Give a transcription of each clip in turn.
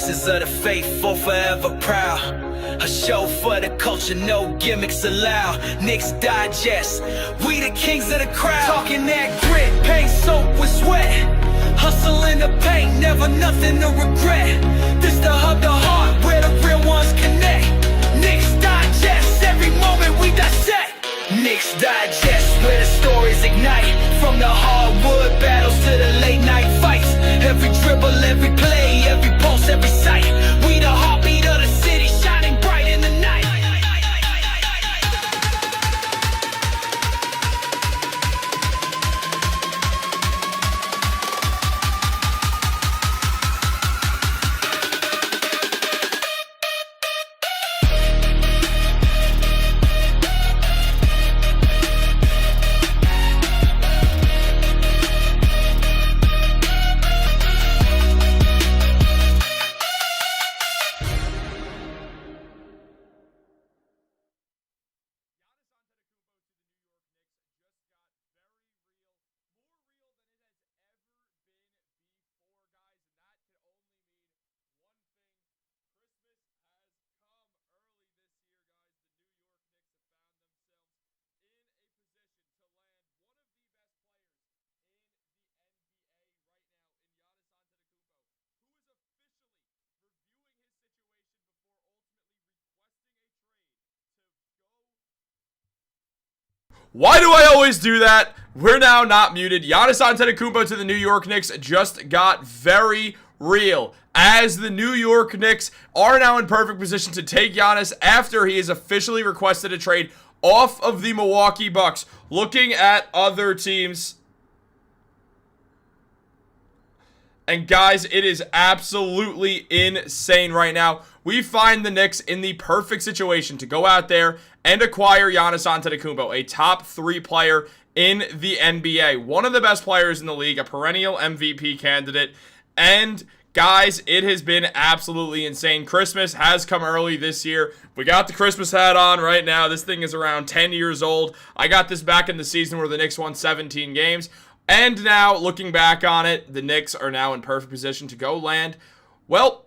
faces of the faithful forever proud. A show for the culture, no gimmicks allowed. Knicks Digest, we the kings of the crowd. Talking that grit, paint soaked with sweat. Hustle in the paint, never nothing to regret. This the hub, the heart, where the real ones connect. Knicks Digest, every moment we dissect. Knicks Digest, where the stories ignite. From the hardwood battles to the late night fights. Every dribble, every play, every pulse, every sight. We the heartbeat of the city, shining bright in the night. Why do I always do that? We're now not muted. Giannis Antetokounmpo to the New York Knicks just got very real, as the New York Knicks are now in perfect position to take Giannis after he has officially requested a trade off of the Milwaukee Bucks. Looking at other teams, and guys, it is absolutely insane right now. We find the Knicks in the perfect situation to go out there and acquire Giannis Antetokounmpo, a top 3 player in the NBA. One of the best players in the league, a perennial MVP candidate. And guys, it has been absolutely insane. Christmas has come early this year. We got the Christmas hat on right now. This thing is around 10 years old. I got this back in the season where the Knicks won 17 games. And now, looking back on it, the Knicks are now in perfect position to go land, well,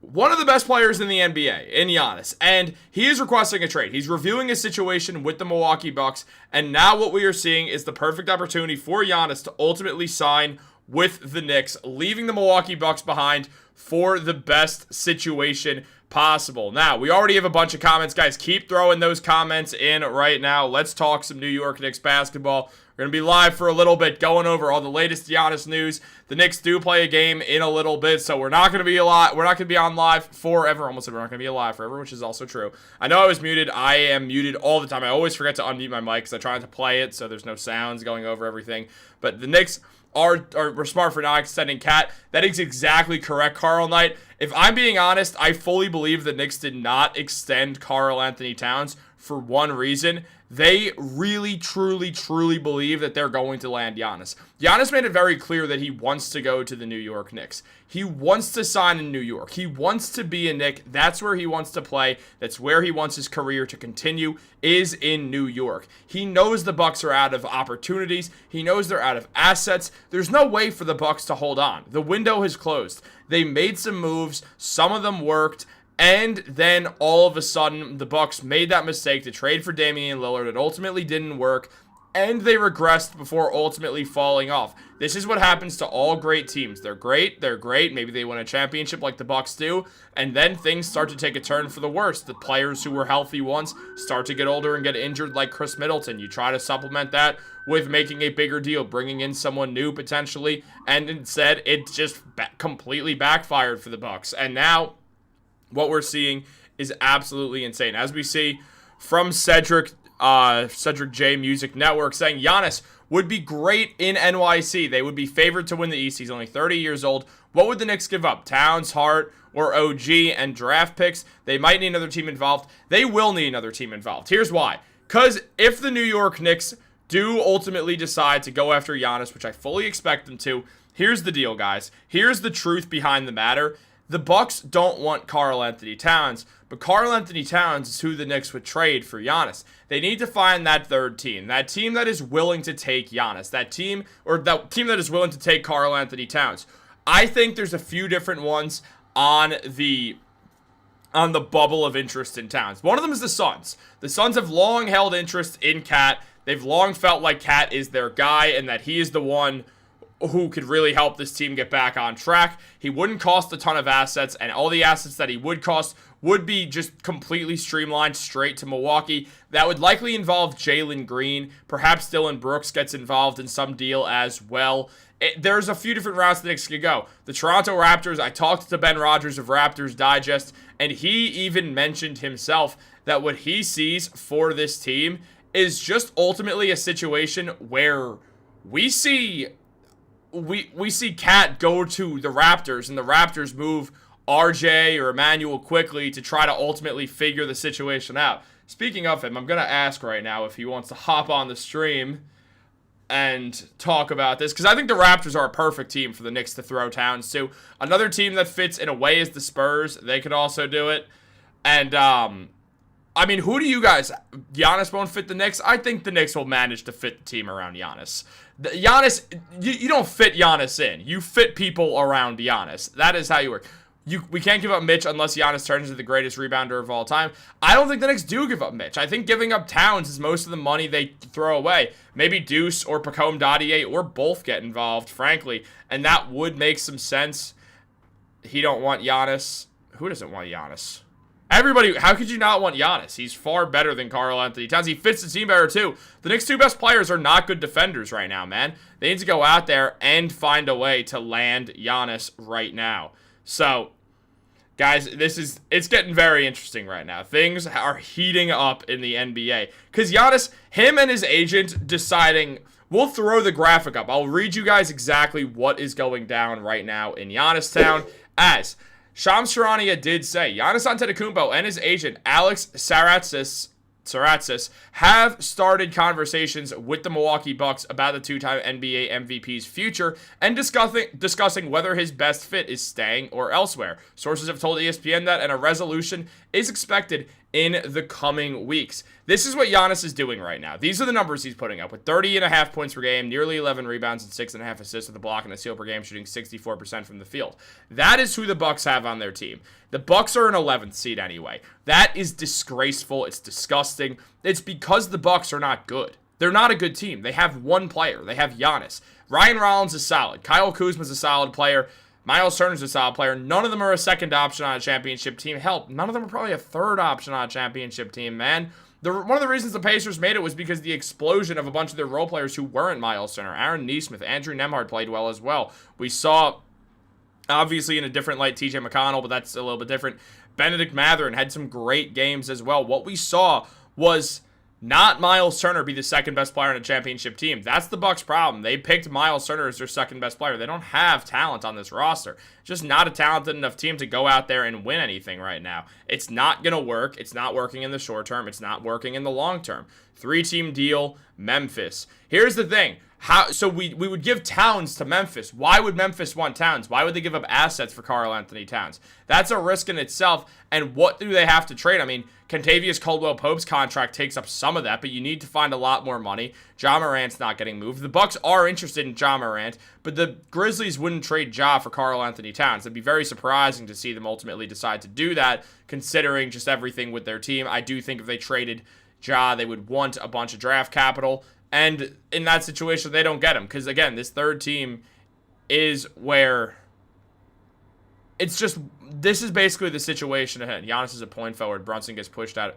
one of the best players in the NBA, in Giannis, and he is requesting a trade. He's reviewing his situation with the Milwaukee Bucks, and now what we are seeing is the perfect opportunity for Giannis to ultimately sign with the Knicks, leaving the Milwaukee Bucks behind for the best situation possible. Now, we already have a bunch of comments. Guys, keep throwing those comments in right now. Let's talk some New York Knicks basketball. We're going to be live for a little bit, going over all the latest Giannis news. The Knicks do play a game in a little bit, so we're not going to be on live forever. Almost said we're not going to be alive forever, which is also true. I know I was muted. I am muted all the time. I always forget to unmute my mic because I try to play it so there's no sounds going over everything. But the Knicks are smart for not extending Cat. That is exactly correct, Carl Knight. If I'm being honest, I fully believe the Knicks did not extend Karl-Anthony Towns for one reason. They really, truly believe that they're going to land Giannis. Giannis made it very clear that he wants to go to the New York Knicks. He wants to sign in New York. He wants to be a Knick. That's where he wants to play. That's where he wants his career to continue, is in New York. He knows the Bucks are out of opportunities. He knows they're out of assets. There's no way for the Bucks to hold on. The window has closed. They made some moves. Some of them worked. And then all of a sudden, the Bucks made that mistake to trade for Damian Lillard. It ultimately didn't work, and they regressed before ultimately falling off. This is what happens to all great teams. They're great. Maybe they win a championship like the Bucks do, and then things start to take a turn for the worse. The players who were healthy once start to get older and get injured, like Chris Middleton. You try to supplement that with making a bigger deal, bringing in someone new potentially, and instead it just completely backfired for the Bucks. And now what we're seeing is absolutely insane. As we see from Cedric J Music Network saying Giannis would be great in NYC. They would be favored to win the East. He's only 30 years old. What would the Knicks give up? Towns, Hart, or OG and draft picks? They might need another team involved. They will need another team involved. Here's why. Because if the New York Knicks do ultimately decide to go after Giannis, which I fully expect them to, here's the deal, guys. Here's the truth behind the matter. The Bucks don't want Karl-Anthony Towns, but Karl-Anthony Towns is who the Knicks would trade for Giannis. They need to find that third team, that team that is willing to take Giannis, that team that is willing to take Karl-Anthony Towns. I think there's a few different ones. on the bubble of interest in Towns. One of them is the Suns. The Suns have long held interest in Cat. They've long felt like Cat is their guy and that he is the one who could really help this team get back on track. He wouldn't cost a ton of assets, and all the assets that he would cost would be just completely streamlined straight to Milwaukee. That would likely involve Jalen Green. Perhaps Dylan Brooks gets involved in some deal as well. There's a few different routes the Knicks could go. The Toronto Raptors, I talked to Ben Rogers of Raptors Digest, and he even mentioned himself that what he sees for this team is just ultimately a situation where we see Cat go to the Raptors, and the Raptors move RJ or Emmanuel quickly to try to ultimately figure the situation out. Speaking of him, I'm going to ask right now if he wants to hop on the stream and talk about this, because I think the Raptors are a perfect team for the Knicks to throw Towns to. Another team that fits in a way is the Spurs. They could also do it. And, I mean, who do you guys... Giannis won't fit the Knicks? I think the Knicks will manage to fit the team around Giannis. Giannis, you don't fit Giannis in. You fit people around Giannis. That is how you work. We can't give up Mitch unless Giannis turns into the greatest rebounder of all time. I don't think the Knicks do give up Mitch. I think giving up Towns is most of the money they throw away. Maybe Deuce or Pacome Dadier or both get involved, frankly. And that would make some sense. He don't want Giannis. Who doesn't want Giannis? Everybody, how could you not want Giannis? He's far better than Karl-Anthony Towns. He fits the team better, too. The Knicks' two best players are not good defenders right now, man. They need to go out there and find a way to land Giannis right now. So, guys, it's getting very interesting right now. Things are heating up in the NBA. Because Giannis, him and his agent deciding, we'll throw the graphic up. I'll read you guys exactly what is going down right now in Giannis Town. As Shams Charania did say, Giannis Antetokounmpo and his agent, Alex Saratsis, have started conversations with the Milwaukee Bucks about the two-time NBA MVP's future and discussing whether his best fit is staying or elsewhere. Sources have told ESPN that, and a resolution is expected in the coming weeks. This is what Giannis is doing right now. These are the numbers he's putting up, with 30.5 points per game, nearly 11 rebounds, and 6.5 assists with a block and a steal per game, shooting 64% from the field. That is who the Bucks have on their team. The Bucks are an 11th seed anyway. That is disgraceful. It's disgusting. It's because the Bucks are not good. They're not a good team. They have one player. They have Giannis. Ryan Rollins is solid. Kyle Kuzma's a solid player. Miles Turner's a solid player. None of them are a second option on a championship team. Hell, none of them are probably a third option on a championship team, man. One of the reasons the Pacers made it was because the explosion of a bunch of their role players who weren't Miles Turner. Aaron Nesmith, Andrew Nembhard played well as well. We saw, obviously in a different light, TJ McConnell, but that's a little bit different. Benedict Mathurin had some great games as well. What we saw was not Miles Turner be the second best player on a championship team. That's the Bucks' problem. They picked Miles Turner as their second best player. They don't have talent on this roster. It's just not a talented enough team to go out there and win anything right now. It's not going to work. It's not working in the short term. It's not working in the long term. 3-team deal, Memphis. Here's the thing. So we would give Towns to Memphis. Why would Memphis want Towns? Why would they give up assets for Karl-Anthony Towns? That's a risk in itself. And what do they have to trade? I mean, Kentavious Caldwell-Pope's contract takes up some of that, but you need to find a lot more money. Ja Morant's not getting moved. The Bucks are interested in Ja Morant, but the Grizzlies wouldn't trade Ja for Karl-Anthony Towns. It'd be very surprising to see them ultimately decide to do that, considering just everything with their team. I do think if they traded Ja, they would want a bunch of draft capital. And in that situation, they don't get him. Because, again, this third team is where it's just, this is basically the situation ahead. Giannis is a point forward. Brunson gets pushed out.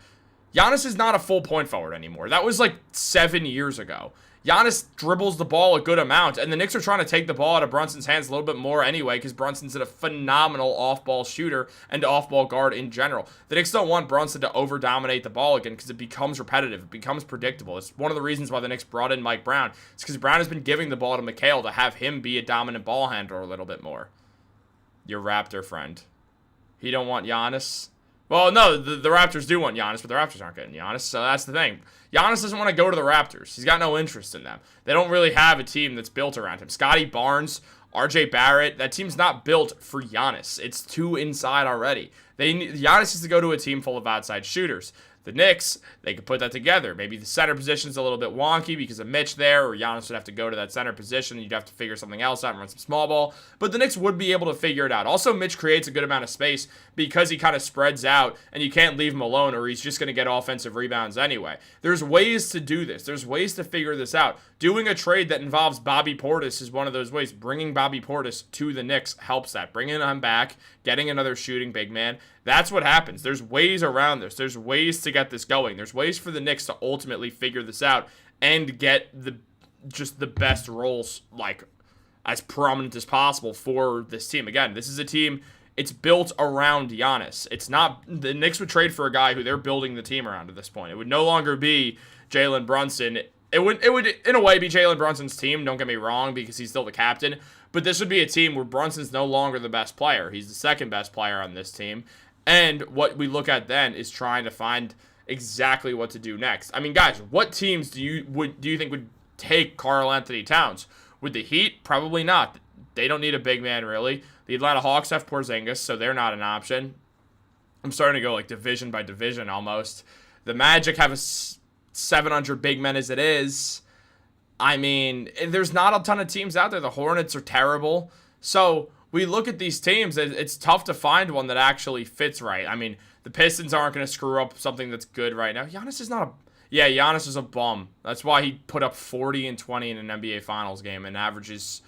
Giannis is not a full point forward anymore. That was like 7 years ago. Giannis dribbles the ball a good amount, and the Knicks are trying to take the ball out of Brunson's hands a little bit more anyway, because Brunson's a phenomenal off-ball shooter and off-ball guard in general. The Knicks don't want Brunson to over-dominate the ball again, because it becomes repetitive. It becomes predictable. It's one of the reasons why the Knicks brought in Mike Brown. It's because Brown has been giving the ball to Mikal to have him be a dominant ball handler a little bit more. Your Raptor friend. He don't want Giannis? Well, no, the Raptors do want Giannis, but the Raptors aren't getting Giannis, so that's the thing. Giannis doesn't want to go to the Raptors. He's got no interest in them. They don't really have a team that's built around him. Scotty Barnes, RJ Barrett, that team's not built for Giannis. It's too inside already. Giannis needs to go to a team full of outside shooters. The Knicks, they could put that together. Maybe the center position's a little bit wonky because of Mitch there, or Giannis would have to go to that center position. You'd have to figure something else out and run some small ball. But the Knicks would be able to figure it out. Also, Mitch creates a good amount of space because he kind of spreads out, and you can't leave him alone or he's just going to get offensive rebounds anyway. There's ways to do this. There's ways to figure this out. Doing a trade that involves Bobby Portis is one of those ways. Bringing Bobby Portis to the Knicks helps that. Bringing him back, getting another shooting big man. That's what happens. There's ways around this. There's ways to get this going. There's ways for the Knicks to ultimately figure this out and get the best roles, like, as prominent as possible for this team. Again, this is a team, it's built around Giannis. It's not, the Knicks would trade for a guy who they're building the team around at this point. It would no longer be Jalen Brunson. It would in a way be Jalen Brunson's team, don't get me wrong, because he's still the captain. But this would be a team where Brunson's no longer the best player. He's the second best player on this team. And what we look at then is trying to find exactly what to do next. I mean, guys, what teams do you think would take Karl-Anthony Towns? Would the Heat? Probably not. They don't need a big man, really. The Atlanta Hawks have Porzingis, so they're not an option. I'm starting to go like division by division almost. The Magic have a 700 big men as it is. I mean, there's not a ton of teams out there. The Hornets are terrible. So we look at these teams, it's tough to find one that actually fits right. I mean, the Pistons aren't going to screw up something that's good right now. Giannis is a bum. That's why he put up 40 and 20 in an NBA Finals game and averages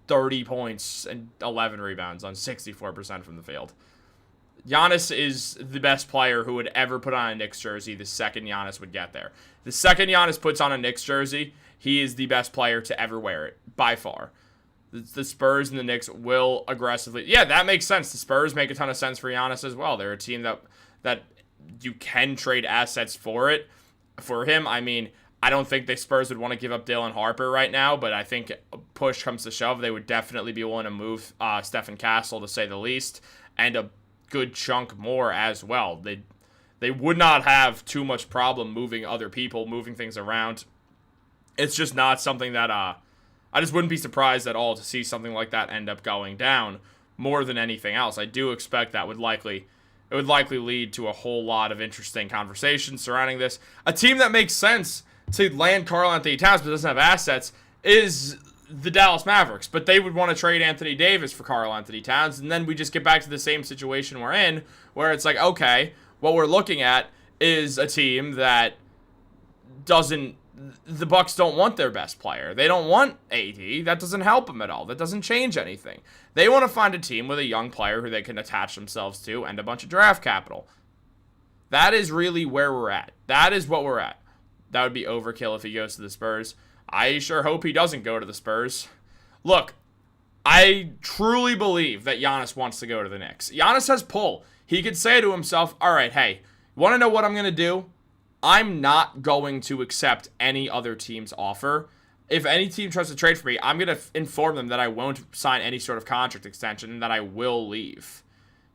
30 points and 11 rebounds on 64% from the field. Giannis is the best player who would ever put on a Knicks jersey the second Giannis would get there. The second Giannis puts on a Knicks jersey, he is the best player to ever wear it, by far. The Spurs and the Knicks will aggressively... Yeah, that makes sense. The Spurs make a ton of sense for Giannis as well. They're a team that you can trade assets for him. I mean, I don't think the Spurs would want to give up Dylan Harper right now, but I think push comes to shove, they would definitely be willing to move Stephen Castle, to say the least, and a good chunk more as well. They would not have too much problem moving other people, moving things around. It's just not something that I just wouldn't be surprised at all to see something like that end up going down more than anything else. I do expect that would likely lead to a whole lot of interesting conversations surrounding this. A team that makes sense to land Karl-Anthony Towns but doesn't have assets is the Dallas Mavericks, but they would want to trade Anthony Davis for Karl-Anthony Towns, and then we just get back to the same situation we're in, where it's like, okay, what we're looking at is a team that the Bucks don't want their best player. They don't want AD. That doesn't help them at all. That doesn't change anything. They want to find a team with a young player who they can attach themselves to and a bunch of draft capital. That is really where we're at. That is what we're at. That would be overkill if he goes to the Spurs. I sure hope he doesn't go to the Spurs. Look, I truly believe that Giannis wants to go to the Knicks. Giannis has pull. He could say to himself, all right, hey, want to know what I'm going to do? I'm not going to accept any other team's offer. If any team tries to trade for me, I'm going to inform them that I won't sign any sort of contract extension and that I will leave.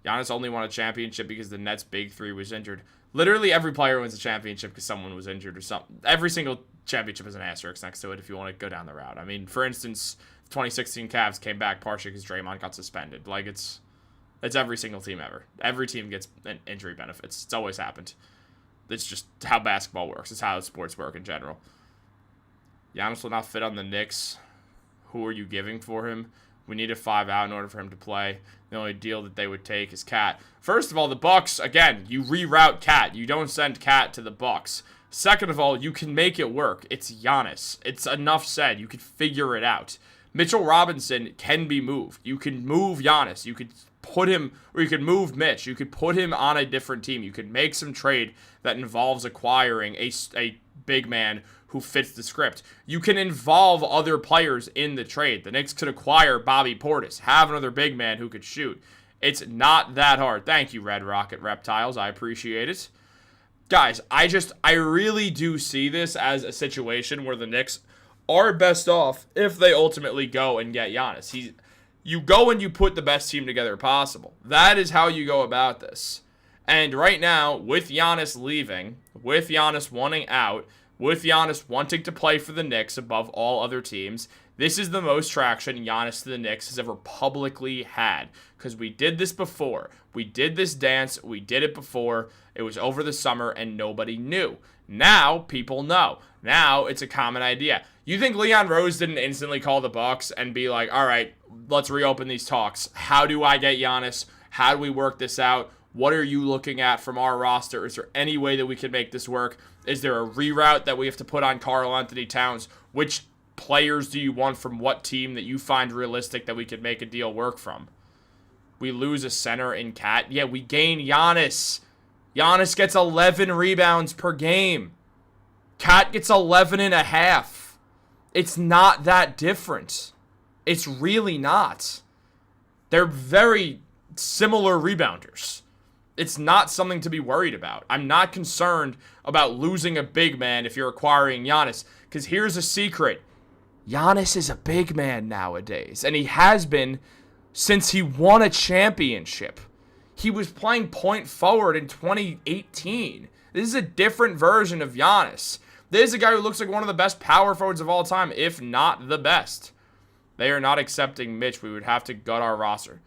Giannis only won a championship because the Nets' big three was injured. Literally every player wins a championship because someone was injured or something. Every single championship has an asterisk next to it if you want to go down the route. I mean, for instance, the 2016 Cavs came back partially because Draymond got suspended. Like, it's every single team ever. Every team gets injury benefits. It's always happened. It's just how basketball works. It's how sports work in general. Giannis will not fit on the Knicks. Who are you giving for him? We need a 5 out in order for him to play. The only deal that they would take is Cat. First of all, the Bucks, again, you reroute Cat. You don't send Cat to the Bucks. Second of all, you can make it work. It's Giannis. It's enough said. You could figure it out. Mitchell Robinson can be moved. You can move Giannis. You could put him, or you could move Mitch. You could put him on a different team. You could make some trade that involves acquiring a big man who fits the script. You can involve other players in the trade. The Knicks could acquire Bobby Portis, have another big man who could shoot. It's not that hard. Thank you, Red Rocket Reptiles. I appreciate it. Guys, I really do see this as a situation where the Knicks are best off if they ultimately go and get Giannis. You go and you put the best team together possible. That is how you go about this. And right now, with Giannis leaving, with Giannis wanting out, with Giannis wanting to play for the Knicks above all other teams, This is the most traction Giannis to the Knicks has ever publicly had, because we did this before. We did this dance. We did it before. It was over the summer, and nobody knew. Now, people know. Now, it's a common idea. You think Leon Rose didn't instantly call the Bucks and be like, all right, let's reopen these talks. How do I get Giannis? How do we work this out? What are you looking at from our roster? Is there any way that we can make this work? Is there a reroute that we have to put on Karl-Anthony Towns? Which players do you want from what team that you find realistic that we could make a deal work from? We lose a center in Cat. Yeah, we gain Giannis. Giannis gets 11 rebounds per game. Cat gets 11 and a half. It's not that different. It's really not. They're very similar rebounders. It's not something to be worried about. I'm not concerned about losing a big man if you're acquiring Giannis, because here's a secret. Giannis is a big man nowadays, and he has been since he won a championship. He was playing point forward in 2018. This is a different version of Giannis. This is a guy who looks like one of the best power forwards of all time, if not the best. They are not accepting Mitch. We would have to gut our roster.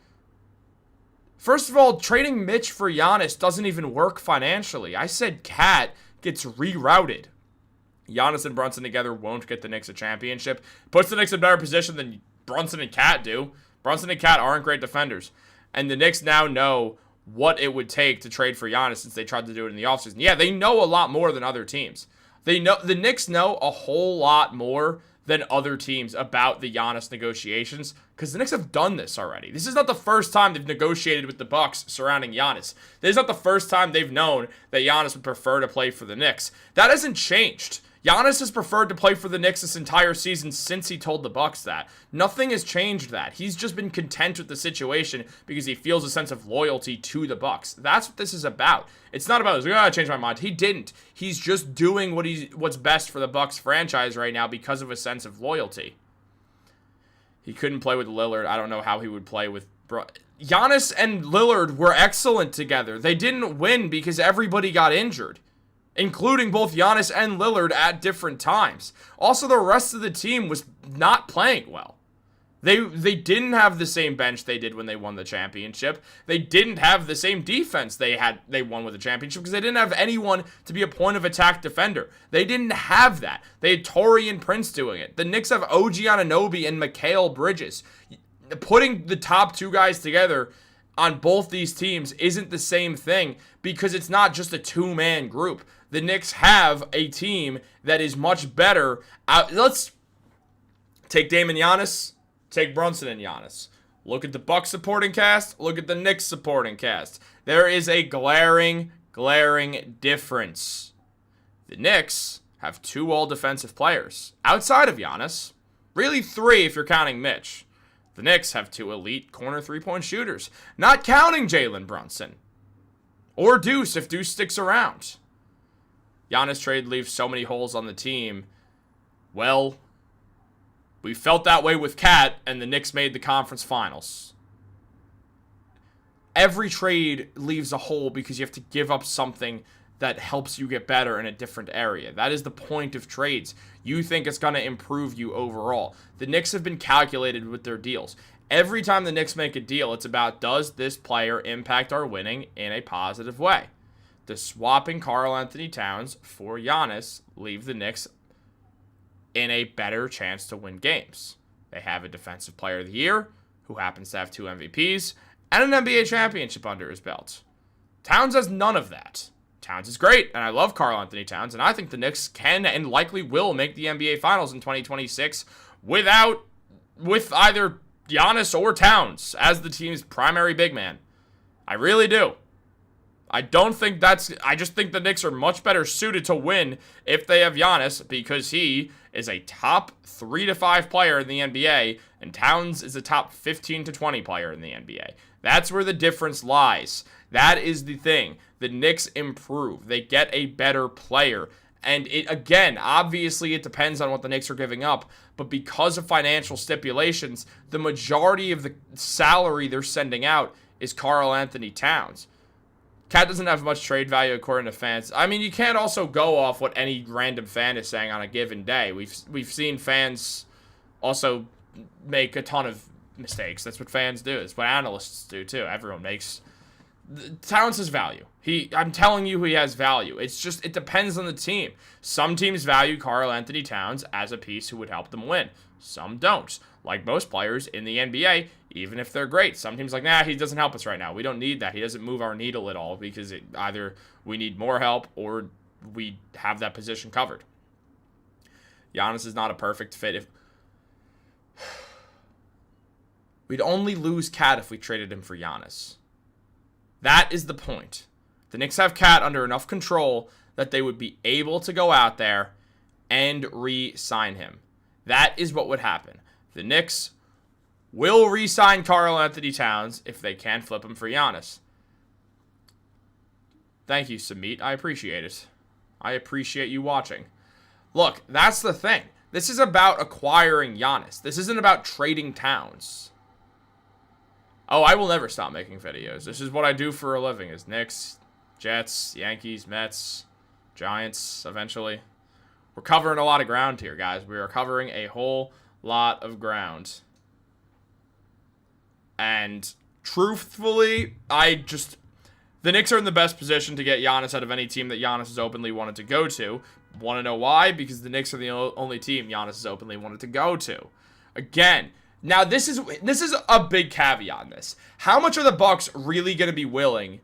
First of all, trading Mitch for Giannis doesn't even work financially. I said Cat gets rerouted. Giannis and Brunson together won't get the Knicks a championship. Puts the Knicks in a better position than Brunson and Cat do. Brunson and Cat aren't great defenders. And the Knicks now know what it would take to trade for Giannis since they tried to do it in the offseason. Yeah, they know a lot more than other teams. The Knicks know a whole lot more than other teams about the Giannis negotiations, because the Knicks have done this already. This is not the first time they've negotiated with the Bucks surrounding Giannis. This is not the first time they've known that Giannis would prefer to play for the Knicks. That hasn't changed. Giannis has preferred to play for the Knicks this entire season since he told the Bucks that. Nothing has changed that. He's just been content with the situation because he feels a sense of loyalty to the Bucks. That's what this is about. It's not about, I changed my mind. He didn't. He's just doing what's best for the Bucks franchise right now because of a sense of loyalty. He couldn't play with Lillard. I don't know how he would play with Giannis and Lillard were excellent together. They didn't win because everybody got injured, including both Giannis and Lillard at different times. Also, the rest of the team was not playing well. They didn't have the same bench they did when they won the championship. They didn't have the same defense they won with the championship because they didn't have anyone to be a point of attack defender. They didn't have that. They had Taurean Prince doing it. The Knicks have OG Anunoby and Mikal Bridges. Putting the top two guys together on both these teams isn't the same thing because it's not just a two-man group. The Knicks have a team that is much better. Let's take Dame and Giannis, take Brunson and Giannis. Look at the Bucks supporting cast, look at the Knicks supporting cast. There is a glaring difference. The Knicks have two all-defensive players outside of Giannis. Really three if you're counting Mitch. The Knicks have two elite corner three-point shooters, not counting Jalen Brunson. Or Deuce if Deuce sticks around. Giannis trade leaves so many holes on the team. Well, we felt that way with Cat, and the Knicks made the conference finals. Every trade leaves a hole because you have to give up something that helps you get better in a different area. That is the point of trades. You think it's going to improve you overall. The Knicks have been calculated with their deals. Every time the Knicks make a deal, it's about, does this player impact our winning in a positive way? Does swapping Karl-Anthony Towns for Giannis leave the Knicks in a better chance to win games? They have a Defensive Player of the Year, who happens to have 2 MVPs, and an NBA championship under his belt. Towns has none of that. Towns is great, and I love Karl-Anthony Towns, and I think the Knicks can and likely will make the NBA Finals in 2026 with either Giannis or Towns as the team's primary big man. I really do. I just think the Knicks are much better suited to win if they have Giannis because he is a top 3 to 5 player in the NBA, and Towns is a top 15 to 20 player in the NBA. That's where the difference lies. That is the thing. The Knicks improve. They get a better player. And obviously it depends on what the Knicks are giving up, but because of financial stipulations, the majority of the salary they're sending out is Karl-Anthony Towns. Cat doesn't have much trade value according to fans. I mean, you can't also go off what any random fan is saying on a given day. We've seen fans also make a ton of mistakes. That's what fans do. That's what analysts do too. Everyone makes. Towns has value. I'm telling you, he has value. It's just, it depends on the team. Some teams value Karl-Anthony Towns as a piece who would help them win. Some don't. Like most players in the NBA, even if they're great. Some teams like, nah, he doesn't help us right now. We don't need that. He doesn't move our needle at all because either we need more help or we have that position covered. Giannis is not a perfect fit. We'd only lose Cat if we traded him for Giannis. That is the point. The Knicks have Cat under enough control that they would be able to go out there and re-sign him. That is what would happen. The Knicks will re-sign Karl-Anthony Towns if they can flip him for Giannis. Thank you, Samit. I appreciate it. I appreciate you watching. Look, that's the thing. This is about acquiring Giannis. This isn't about trading Towns. Oh, I will never stop making videos. This is what I do for a living, is Knicks, Jets, Yankees, Mets, Giants, eventually. We're covering a lot of ground here, guys. We are covering a whole lot of ground. And truthfully, the Knicks are in the best position to get Giannis out of any team that Giannis has openly wanted to go to. Want to know why? Because the Knicks are the only team Giannis has openly wanted to go to. Again, now this is a big caveat in this. How much are the Bucks really going to be willing?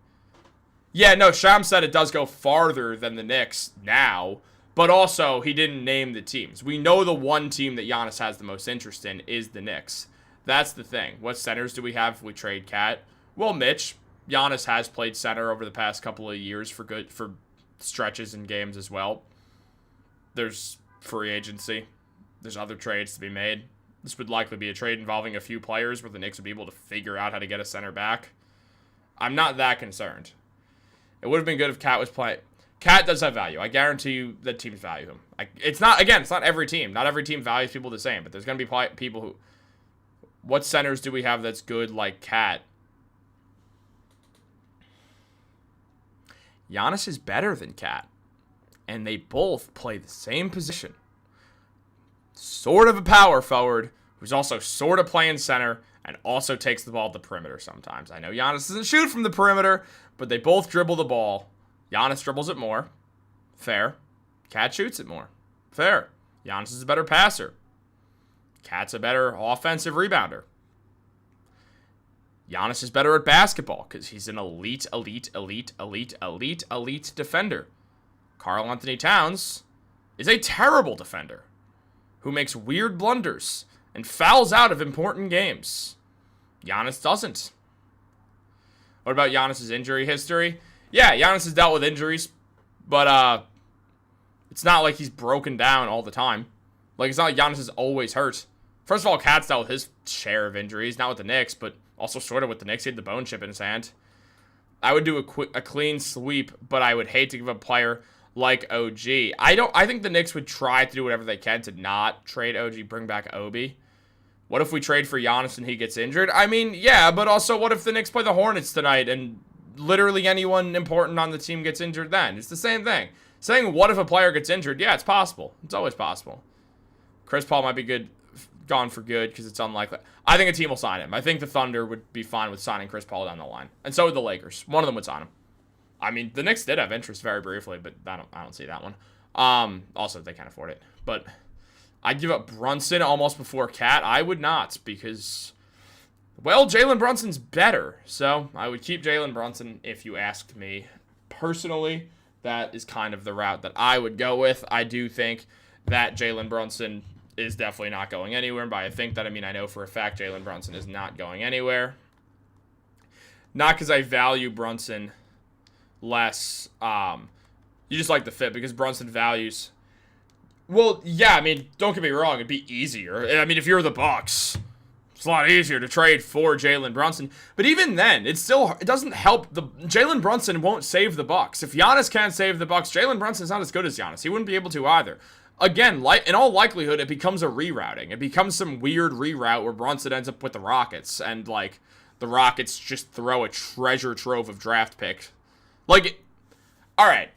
Yeah, no, Sham said it does go farther than the Knicks now, but also he didn't name the teams. We know the one team that Giannis has the most interest in is the Knicks. That's the thing. What centers do we have if we trade Cat? Well, Mitch. Giannis has played center over the past couple of years for stretches in games as well. There's free agency. There's other trades to be made. This would likely be a trade involving a few players where the Knicks would be able to figure out how to get a center back. I'm not that concerned. It would have been good if Cat was playing. Cat does have value. I guarantee you that teams value him. It's not every team. Not every team values people the same, but there's going to be people who... What centers do we have that's good like Cat? Giannis is better than Cat. And they both play the same position. Sort of a power forward who's also sort of playing center and also takes the ball at the perimeter sometimes. I know Giannis doesn't shoot from the perimeter, but they both dribble the ball. Giannis dribbles it more. Fair. Cat shoots it more. Fair. Giannis is a better passer. Cat's a better offensive rebounder. Giannis is better at basketball because he's an elite defender. Karl-Anthony Towns is a terrible defender who makes weird blunders and fouls out of important games. Giannis doesn't. What about Giannis' injury history? Yeah, Giannis has dealt with injuries, but it's not like he's broken down all the time. Like, it's not like Giannis is always hurt. First of all, Cat's dealt with his share of injuries, not with the Knicks, but also sort of with the Knicks. He had the bone chip in his hand. I would do a clean sweep, but I would hate to give a player like OG. I think the Knicks would try to do whatever they can to not trade OG, bring back Obi. What if we trade for Giannis and he gets injured? I mean, yeah, but also what if the Knicks play the Hornets tonight and literally anyone important on the team gets injured then? It's the same thing. Saying what if a player gets injured, yeah, it's possible. It's always possible. Chris Paul might be gone for good because it's unlikely. I think a team will sign him. I think the Thunder would be fine with signing Chris Paul down the line. And so would the Lakers. One of them would sign him. I mean, the Knicks did have interest very briefly, but I don't see that one. Also, they can't afford it. But I'd give up Brunson almost before Cat. I would not because, well, Jalen Brunson's better. So I would keep Jalen Brunson if you asked me. Personally, that is kind of the route that I would go with. I do think that Jalen Brunson is definitely not going anywhere. And by I think that, I mean I know for a fact Jalen Brunson is not going anywhere. Not because I value Brunson less. You just like the fit because Brunson values. Well, yeah, I mean, don't get me wrong, it'd be easier. I mean, if you're the Bucks, it's a lot easier to trade for Jalen Brunson. But even then, it doesn't help. Jalen Brunson won't save the Bucks. If Giannis can't save the Bucks, Jalen Brunson's not as good as Giannis. He wouldn't be able to either. Again, in all likelihood, it becomes a rerouting. It becomes some weird reroute where Brunson ends up with the Rockets, and like the Rockets just throw a treasure trove of draft picks. Like, all right,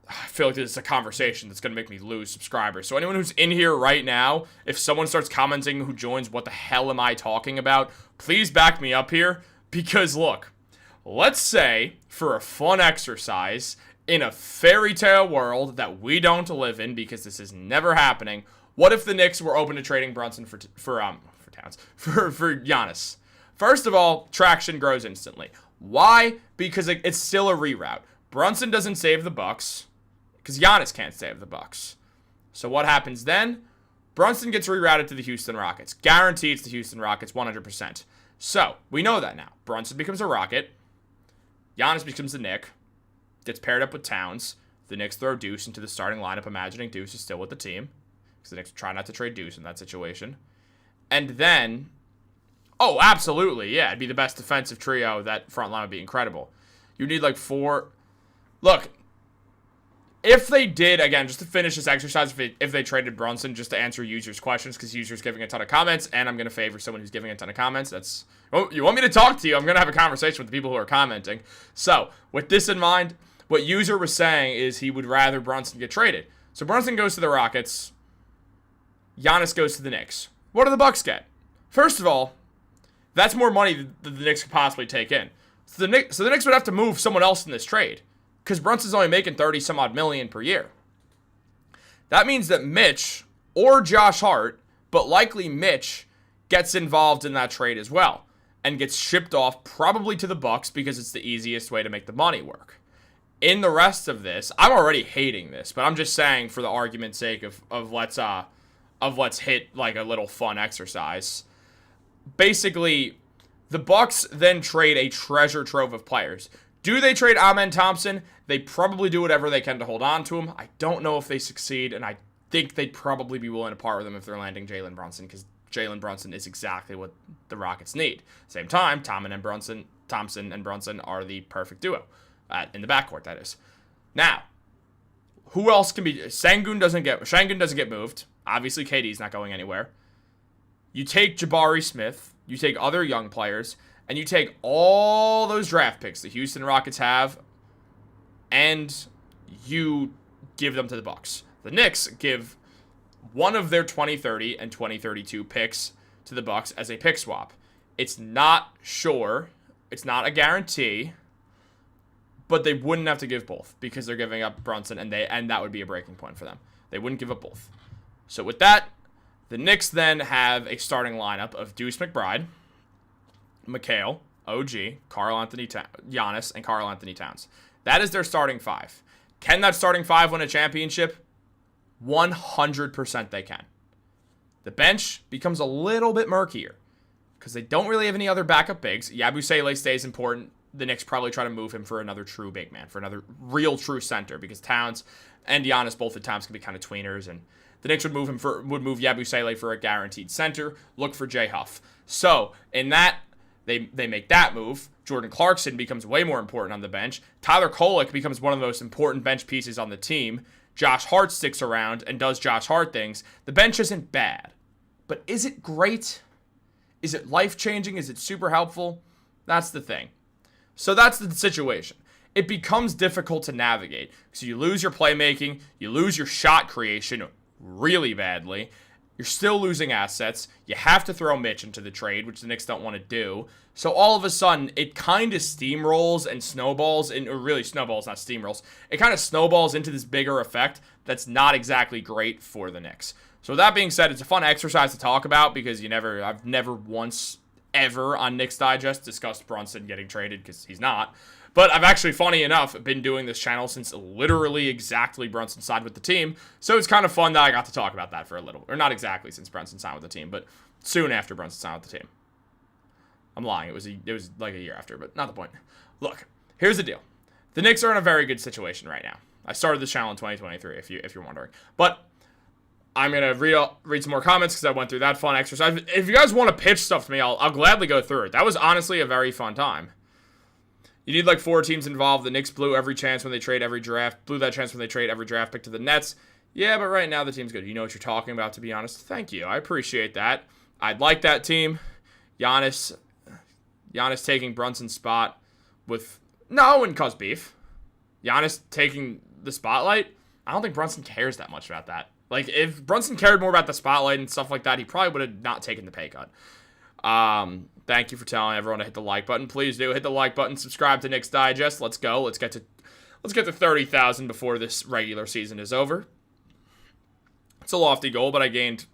I feel like this is a conversation that's going to make me lose subscribers. So anyone who's in here right now, if someone starts commenting who joins, what the hell am I talking about? Please back me up here. Because look, let's say for a fun exercise in a fairy tale world that we don't live in, because this is never happening, what if the Knicks were open to trading Brunson for Giannis? First of all, traction grows instantly. Why? Because it's still a reroute. Brunson doesn't save the Bucks because Giannis can't save the Bucks. So what happens then? Brunson gets rerouted to the Houston Rockets. Guaranteed it's the Houston Rockets 100%. So we know that now. Brunson becomes a Rocket. Giannis becomes a Knick. Gets paired up with Towns. The Knicks throw Deuce into the starting lineup, imagining Deuce is still with the team, because the Knicks try not to trade Deuce in that situation. And then, oh, absolutely, yeah, it'd be the best defensive trio. That front line would be incredible. You need like 4. Look, if they did, again, just to finish this exercise, if they traded Brunson, just to answer users' questions, because users giving a ton of comments, and I'm going to favor someone who's giving a ton of comments. That's, well, you want me to talk to you, I'm going to have a conversation with the people who are commenting. So, with this in mind, what user was saying is he would rather Brunson get traded. So Brunson goes to the Rockets. Giannis goes to the Knicks. What do the Bucks get? First of all, that's more money than the Knicks could possibly take in. So the Knicks would have to move someone else in this trade, because Brunson's only making 30-some-odd million per year. That means that Mitch or Josh Hart, but likely Mitch, gets involved in that trade as well and gets shipped off probably to the Bucks because it's the easiest way to make the money work. In the rest of this, I'm already hating this, but I'm just saying for the argument's sake of let's hit like a little fun exercise. Basically, the Bucks then trade a treasure trove of players. Do they trade Amen Thompson? They probably do whatever they can to hold on to him. I don't know if they succeed, and I think they'd probably be willing to part with him if they're landing Jalen Brunson, because Jalen Brunson is exactly what the Rockets need. Same time, Thompson and Brunson are the perfect duo in the backcourt. That is. Now, who else can be? Şengün doesn't get moved. Obviously, KD's not going anywhere. You take Jabari Smith. You take other young players. And you take all those draft picks the Houston Rockets have, and you give them to the Bucks. The Knicks give one of their 2030 and 2032 picks to the Bucks as a pick swap. It's not sure. It's not a guarantee. But they wouldn't have to give both because they're giving up Brunson, and that would be a breaking point for them. They wouldn't give up both. So with that, the Knicks then have a starting lineup of Deuce McBride, Mikal, OG, Giannis, and Karl-Anthony Towns. That is their starting 5. Can that starting 5 win a championship? 100% they can. The bench becomes a little bit murkier because they don't really have any other backup bigs. Yabusele stays important. The Knicks probably try to move him for another true big man, for another real true center, because Towns and Giannis both at times can be kind of tweeners, and the Knicks would move Yabusele for a guaranteed center. Look for Jay Huff. So in that, they make that move. Jordan Clarkson becomes way more important on the bench. Tyler Kolek becomes one of the most important bench pieces on the team. Josh Hart sticks around and does Josh Hart things. The bench isn't bad, but is it great? Is it life-changing? Is it super helpful? That's the thing. So that's the situation. It becomes difficult to navigate. So you lose your playmaking, you lose your shot creation really badly. You're still losing assets. You have to throw Mitch into the trade, which the Knicks don't want to do. So all of a sudden, it kind of steamrolls and snowballs, or really snowballs, not steamrolls. It kind of snowballs into this bigger effect that's not exactly great for the Knicks. So with that being said, it's a fun exercise to talk about because I've never once ever on Knicks Digest discussed Brunson getting traded, because he's not. But I've actually, funny enough, been doing this channel since literally exactly Brunson signed with the team. So it's kind of fun that I got to talk about that for a little. Or not exactly since Brunson signed with the team, but soon after Brunson signed with the team. I'm lying. It was like a year after, but not the point. Look, here's the deal. The Knicks are in a very good situation right now. I started this channel in 2023, if you're wondering. But I'm going to read some more comments because I went through that fun exercise. If you guys want to pitch stuff to me, I'll gladly go through it. That was honestly a very fun time. You need like 4 teams involved. The Knicks blew every chance when they trade every draft. Blew that chance when they trade every draft pick to the Nets. Yeah, but right now the team's good. You know what you're talking about, to be honest. Thank you. I appreciate that. I'd like that team. Giannis taking Brunson's spot with... No, I wouldn't cause beef. Giannis taking the spotlight, I don't think Brunson cares that much about that. Like, if Brunson cared more about the spotlight and stuff like that, he probably would have not taken the pay cut. Thank you for telling everyone to hit the like button. Please do hit the like button. Subscribe to Knicks Digest. Let's go. Let's get to 30,000 before this regular season is over. It's a lofty goal, but I gained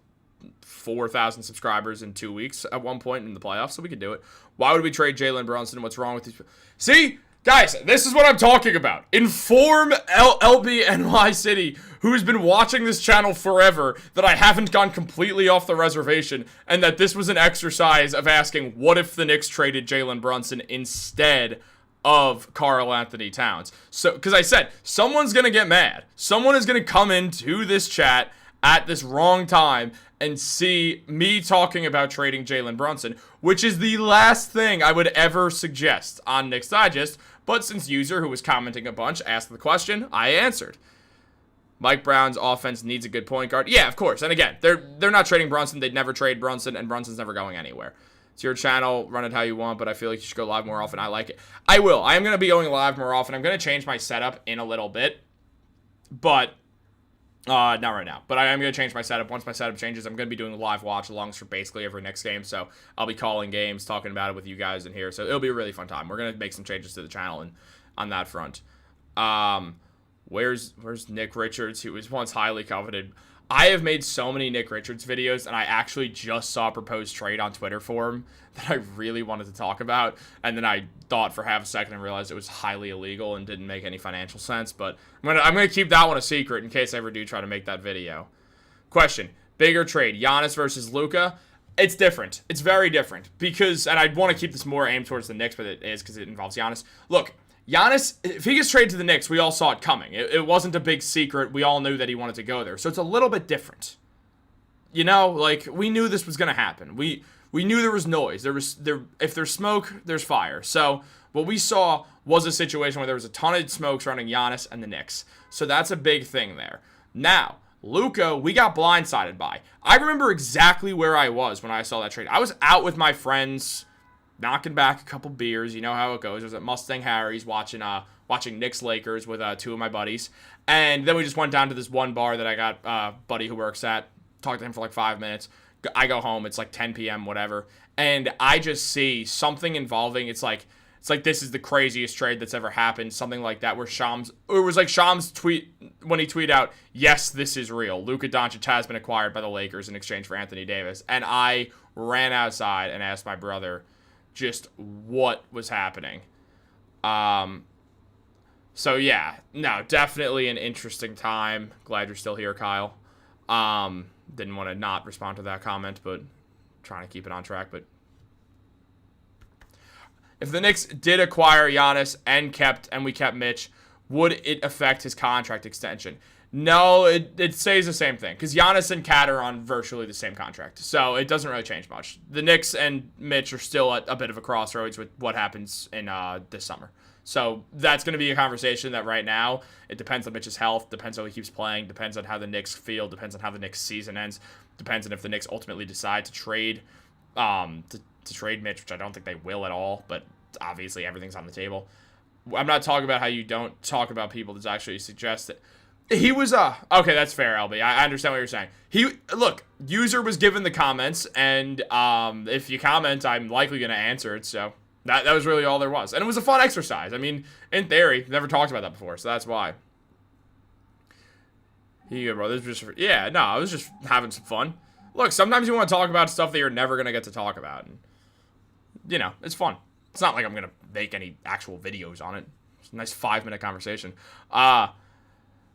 4,000 subscribers in 2 weeks at one point in the playoffs, so we can do it. Why would we trade Jalen Brunson? What's wrong with these? See, guys, this is what I'm talking about. Inform LBNY City, who's been watching this channel forever, that I haven't gone completely off the reservation, and that this was an exercise of asking, what if the Knicks traded Jalen Brunson instead of Karl-Anthony Towns? So, because I said, someone's going to get mad. Someone is going to come into this chat at this wrong time and see me talking about trading Jalen Brunson, which is the last thing I would ever suggest on Knicks Digest. But since user who was commenting a bunch asked the question, I answered. Mike Brown's offense needs a good point guard. Yeah, of course. And again, they're not trading Brunson. They'd never trade Brunson, and Brunson's never going anywhere. It's your channel. Run it how you want, but I feel like you should go live more often. I like it. I will. I am going to be going live more often. I'm going to change my setup in a little bit, but not right now. But I am going to change my setup. Once my setup changes, I'm going to be doing live watch-alongs for basically every Knicks game, so I'll be calling games, talking about it with you guys in here, so it'll be a really fun time. We're going to make some changes to the channel and on that front. Where's Nick Richards, who was once highly coveted? I have made so many Nick Richards videos, and I actually just saw a proposed trade on Twitter for him that I really wanted to talk about, and then I thought for half a second and realized it was highly illegal and didn't make any financial sense, but I'm gonna keep that one a secret in case I ever do try to make that video. Question: bigger trade, Giannis versus Luka? It's different. It's very different because, and I want to keep this more aimed towards the Knicks, but it is because it involves Giannis. Look, Giannis, if he gets traded to the Knicks, we all saw it coming. It wasn't a big secret. We all knew that he wanted to go there. So it's a little bit different. You know, like, we knew this was going to happen. We knew there was noise. If there's smoke, there's fire. So what we saw was a situation where there was a ton of smoke surrounding Giannis and the Knicks. So that's a big thing there. Now, Luka, we got blindsided by. I remember exactly where I was when I saw that trade. I was out with my friends, knocking back a couple beers. You know how it goes. I was at Mustang Harry's watching Knicks Lakers with two of my buddies. And then we just went down to this one bar that I got a buddy who works at. Talked to him for like 5 minutes. I go home. It's like 10 p.m., whatever. And I just see something involving, it's like this is the craziest trade that's ever happened. Something like that where it was like Shams tweet, when he tweeted out, yes, this is real. Luka Doncic has been acquired by the Lakers in exchange for Anthony Davis. And I ran outside and asked my brother just what was happening. So yeah, no, definitely an interesting time. Glad you're still here, Kyle. Didn't want to not respond to that comment, but trying to keep it on track. But if the Knicks did acquire Giannis and we kept Mitch, would it affect his contract extension? No, it stays the same thing because Giannis and Kat are on virtually the same contract, so it doesn't really change much. The Knicks and Mitch are still at a bit of a crossroads with what happens in this summer. So that's going to be a conversation that right now, it depends on Mitch's health, depends on how he keeps playing, depends on how the Knicks feel, depends on how the Knicks season ends, depends on if the Knicks ultimately decide to trade to trade Mitch, which I don't think they will at all, but obviously everything's on the table. I'm not talking about how you don't talk about people that actually suggest that. He was, okay, that's fair, LB. I understand what you're saying. Look, user was given the comments, and if you comment, I'm likely going to answer it, so that was really all there was. And it was a fun exercise. I mean, in theory, never talked about that before, so that's why. Here, bro, this was just, yeah, no, I was just having some fun. Look, sometimes you want to talk about stuff that you're never going to get to talk about, and, you know, it's fun. It's not like I'm going to make any actual videos on it. It's a nice 5-minute conversation.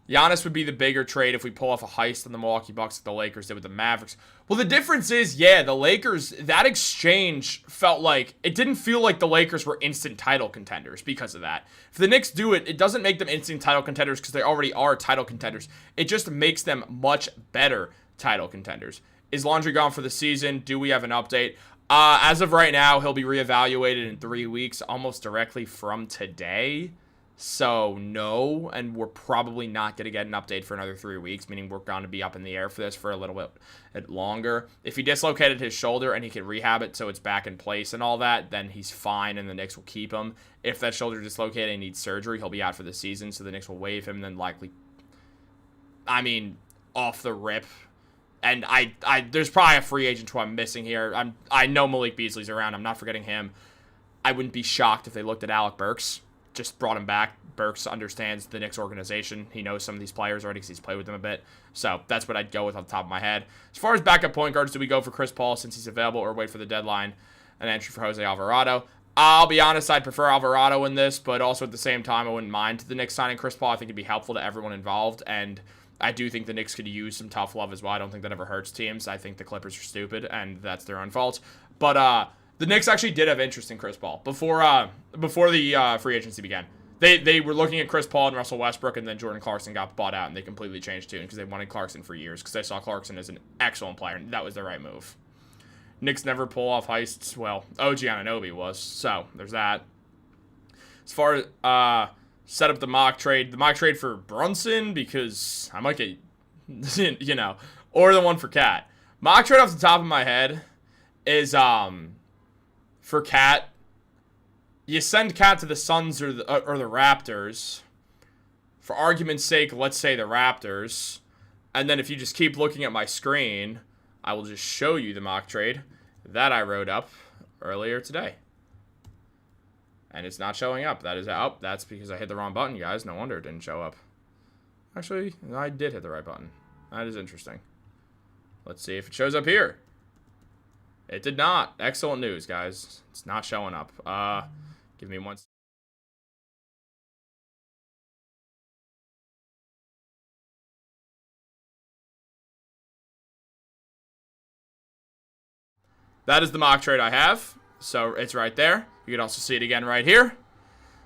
Giannis would be the bigger trade if we pull off a heist on the Milwaukee Bucks that the Lakers did with the Mavericks. Well, the difference is, yeah, the Lakers, that exchange felt like, it didn't feel like the Lakers were instant title contenders because of that. If the Knicks do it, it doesn't make them instant title contenders because they already are title contenders. It just makes them much better title contenders. Is Laundry gone for the season? Do we have an update? As of right now, he'll be reevaluated in 3 weeks, almost directly from today. So, no, and we're probably not going to get an update for another 3 weeks, meaning we're going to be up in the air for this for a little bit longer. If he dislocated his shoulder and he can rehab it so it's back in place and all that, then he's fine and the Knicks will keep him. If that shoulder dislocated and needs surgery, he'll be out for the season, so the Knicks will waive him and then likely, off the rip. And there's probably a free agent who I'm missing here. I know Malik Beasley's around. I'm not forgetting him. I wouldn't be shocked if they looked at Alec Burks. Just brought him back. Burks understands the Knicks organization. He knows some of these players already because he's played with them a bit. So that's what I'd go with on the top of my head. As far as backup point guards, do we go for Chris Paul since he's available or wait for the deadline and entry for Jose Alvarado? I'll be honest, I'd prefer Alvarado in this, but also at the same time, I wouldn't mind the Knicks signing Chris Paul. I think it'd be helpful to everyone involved, and I do think the Knicks could use some tough love as well. I don't think that ever hurts teams. I think the Clippers are stupid, and that's their own fault. But the Knicks actually did have interest in Chris Paul before the free agency began. They were looking at Chris Paul and Russell Westbrook, and then Jordan Clarkson got bought out, and they completely changed tune because they wanted Clarkson for years because they saw Clarkson as an excellent player, and that was the right move. Knicks never pull off heists. Well, OG Anunoby was, so there's that. As far as set up the mock trade for Brunson, because I might get, or the one for Cat. Mock trade off the top of my head is for Cat. You send Cat to the Suns or the Raptors. For argument's sake, let's say the Raptors. And then if you just keep looking at my screen, I will just show you the mock trade that I wrote up earlier today. And it's not showing up. That's because I hit the wrong button, guys. No wonder it didn't show up. Actually, I did hit the right button. That is interesting. Let's see if it shows up here. It did not. Excellent news, guys. It's not showing up. Give me one. That is the mock trade I have. So it's right there. You can also see it again right here.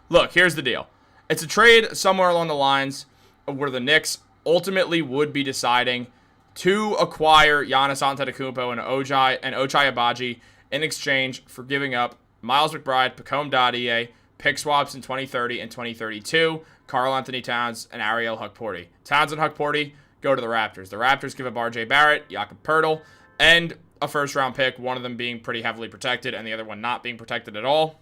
Look, here's the deal. It's a trade somewhere along the lines of where the Knicks ultimately would be deciding to acquire Giannis Antetokounmpo and Ochai Agbaji in exchange for giving up Miles McBride, Pacome Dadier, pick swaps in 2030 and 2032, Karl-Anthony Towns, and Ariel Hukporti. Towns and Hukporti go to the Raptors. The Raptors give up RJ Barrett, Jakob Poeltl, and a first-round pick, one of them being pretty heavily protected and the other one not being protected at all.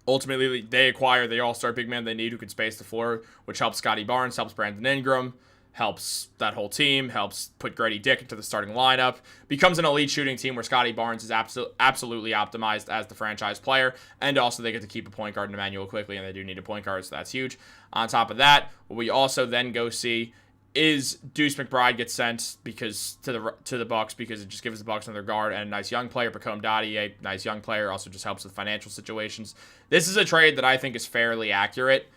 Ultimately, they acquire the all-star big man they need who can space the floor, which helps Scotty Barnes, helps Brandon Ingram, helps that whole team, helps put Grady Dick into the starting lineup, becomes an elite shooting team where Scotty Barnes is absolutely optimized as the franchise player, and also they get to keep a point guard in Emmanuel Quickley, and they do need a point guard, so that's huge. On top of that, what we also then go see is Deuce McBride gets sent to the Bucks because it just gives the Bucks another guard and a nice young player. Pacome Dadier, a nice young player, also just helps with financial situations. This is a trade that I think is fairly accurate.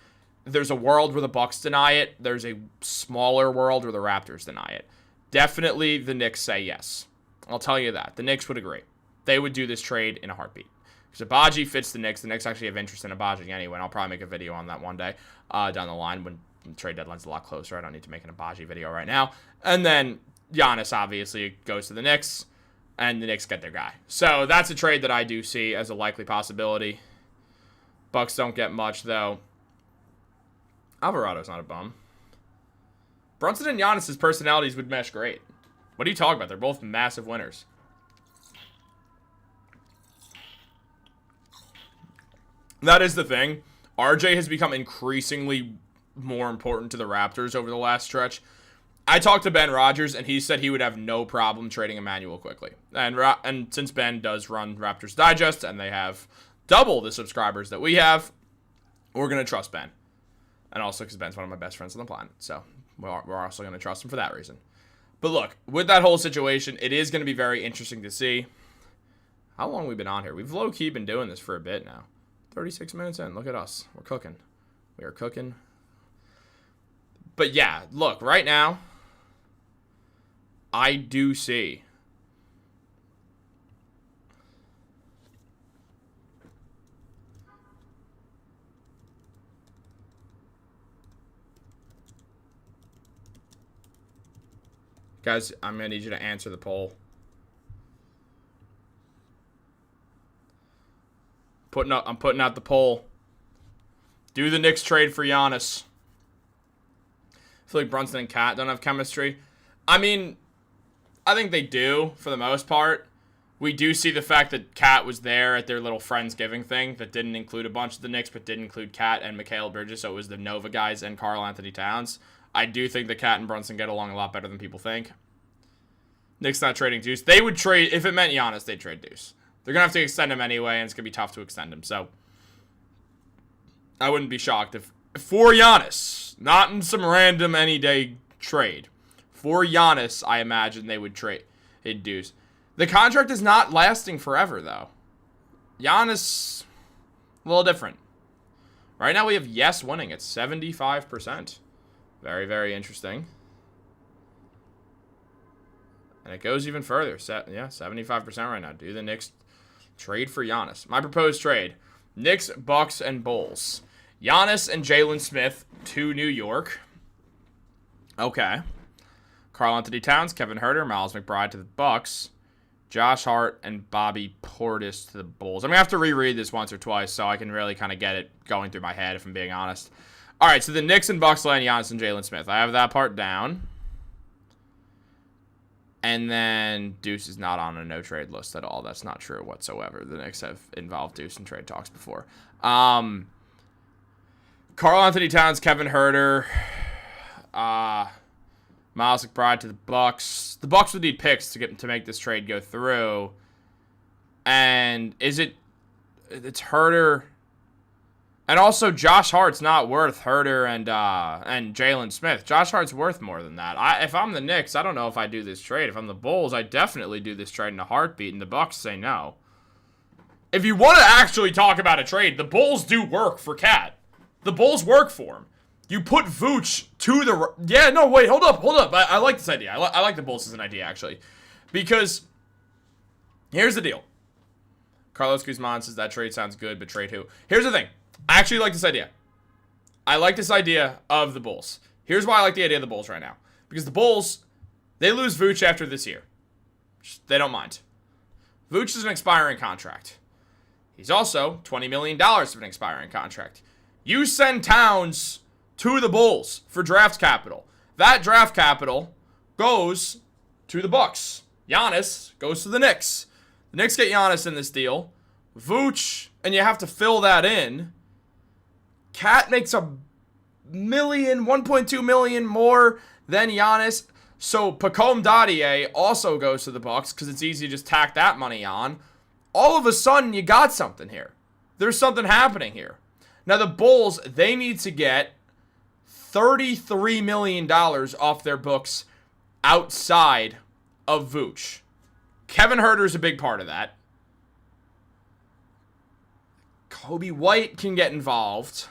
There's a world where the Bucks deny it. There's a smaller world where the Raptors deny it. Definitely the Knicks say yes. I'll tell you that. The Knicks would agree. They would do this trade in a heartbeat. Because Agbaji fits the Knicks. The Knicks actually have interest in Agbaji anyway, and I'll probably make a video on that one day down the line when the trade deadline's a lot closer. I don't need to make an Agbaji video right now. And then Giannis obviously goes to the Knicks, and the Knicks get their guy. So that's a trade that I do see as a likely possibility. Bucks don't get much, though. Alvarado's not a bum. Brunson and Giannis' personalities would mesh great. What are you talking about? They're both massive winners. That is the thing. RJ has become increasingly more important to the Raptors over the last stretch. I talked to Ben Rogers, and he said he would have no problem trading Emmanuel Quickley. And since Ben does run Raptors Digest, and they have double the subscribers that we have, we're going to trust Ben. And also because Ben's one of my best friends on the planet. So we're also going to trust him for that reason. But look, with that whole situation, it is going to be very interesting to see how long we've been on here. We've low-key been doing this for a bit now. 36 minutes in. Look at us. We're cooking. We are cooking. But yeah, look, right now, I do see guys, I'm going to need you to answer the poll. I'm putting out the poll. Do the Knicks trade for Giannis? I feel like Brunson and Cat don't have chemistry. I mean, I think they do for the most part. We do see the fact that Cat was there at their little Friendsgiving thing that didn't include a bunch of the Knicks, but did include Cat and Mikal Bridges, so it was the Nova guys and Karl-Anthony Towns. I do think that Cat and Brunson get along a lot better than people think. Knicks not trading Deuce. They would trade, if it meant Giannis, they'd trade Deuce. They're going to have to extend him anyway, and it's going to be tough to extend him, so I wouldn't be shocked if, for Giannis, not in some random any-day trade, for Giannis, I imagine they would trade Deuce. The contract is not lasting forever, though. Giannis, a little different. Right now we have yes winning at 75%. Very, very interesting. And it goes even further. 75% right now. Do the Knicks trade for Giannis? My proposed trade. Knicks, Bucks, and Bulls. Giannis and Jalen Smith to New York. Okay. Karl-Anthony Towns, Kevin Huerter, Miles McBride to the Bucks. Josh Hart and Bobby Portis to the Bulls. I'm going to have to reread this once or twice so I can really kind of get it going through my head if I'm being honest. All right, so the Knicks and Bucks land Giannis and Jalen Smith. I have that part down. And then Deuce is not on a no-trade list at all. That's not true whatsoever. The Knicks have involved Deuce in trade talks before. Karl-Anthony Towns, Kevin Huerter, Miles McBride to the Bucks. The Bucks would need picks to make this trade go through. And it's Huerter, and also Josh Hart's not worth Huerter and Jalen Smith. Josh Hart's worth more than that. If I'm the Knicks, I don't know if I do this trade. If I'm the Bulls, I definitely do this trade in a heartbeat, and the Bucks say no. If you want to actually talk about a trade, the Bulls do work for Cat. The Bulls work for him. You put Vooch to the... Yeah, no, wait, hold up. I like this idea. I like the Bulls as an idea, actually. Because here's the deal. Carlos Guzman says that trade sounds good, but trade who? Here's the thing. I actually like this idea. I like this idea of the Bulls. Here's why I like the idea of the Bulls right now. Because the Bulls, they lose Vooch after this year. They don't mind. Vooch is an expiring contract. He's also $20 million of an expiring contract. You send Towns to the Bulls for draft capital. That draft capital goes to the Bucks. Giannis goes to the Knicks. The Knicks get Giannis in this deal. Vooch, and you have to fill that in. Cat makes $1.2 million more than Giannis. So Pacome Dadier also goes to the Bucks because it's easy to just tack that money on. All of a sudden, you got something here. There's something happening here. Now, the Bulls, they need to get $33 million off their books outside of Vooch. Kevin Huerter is a big part of that. Kobe White can get involved.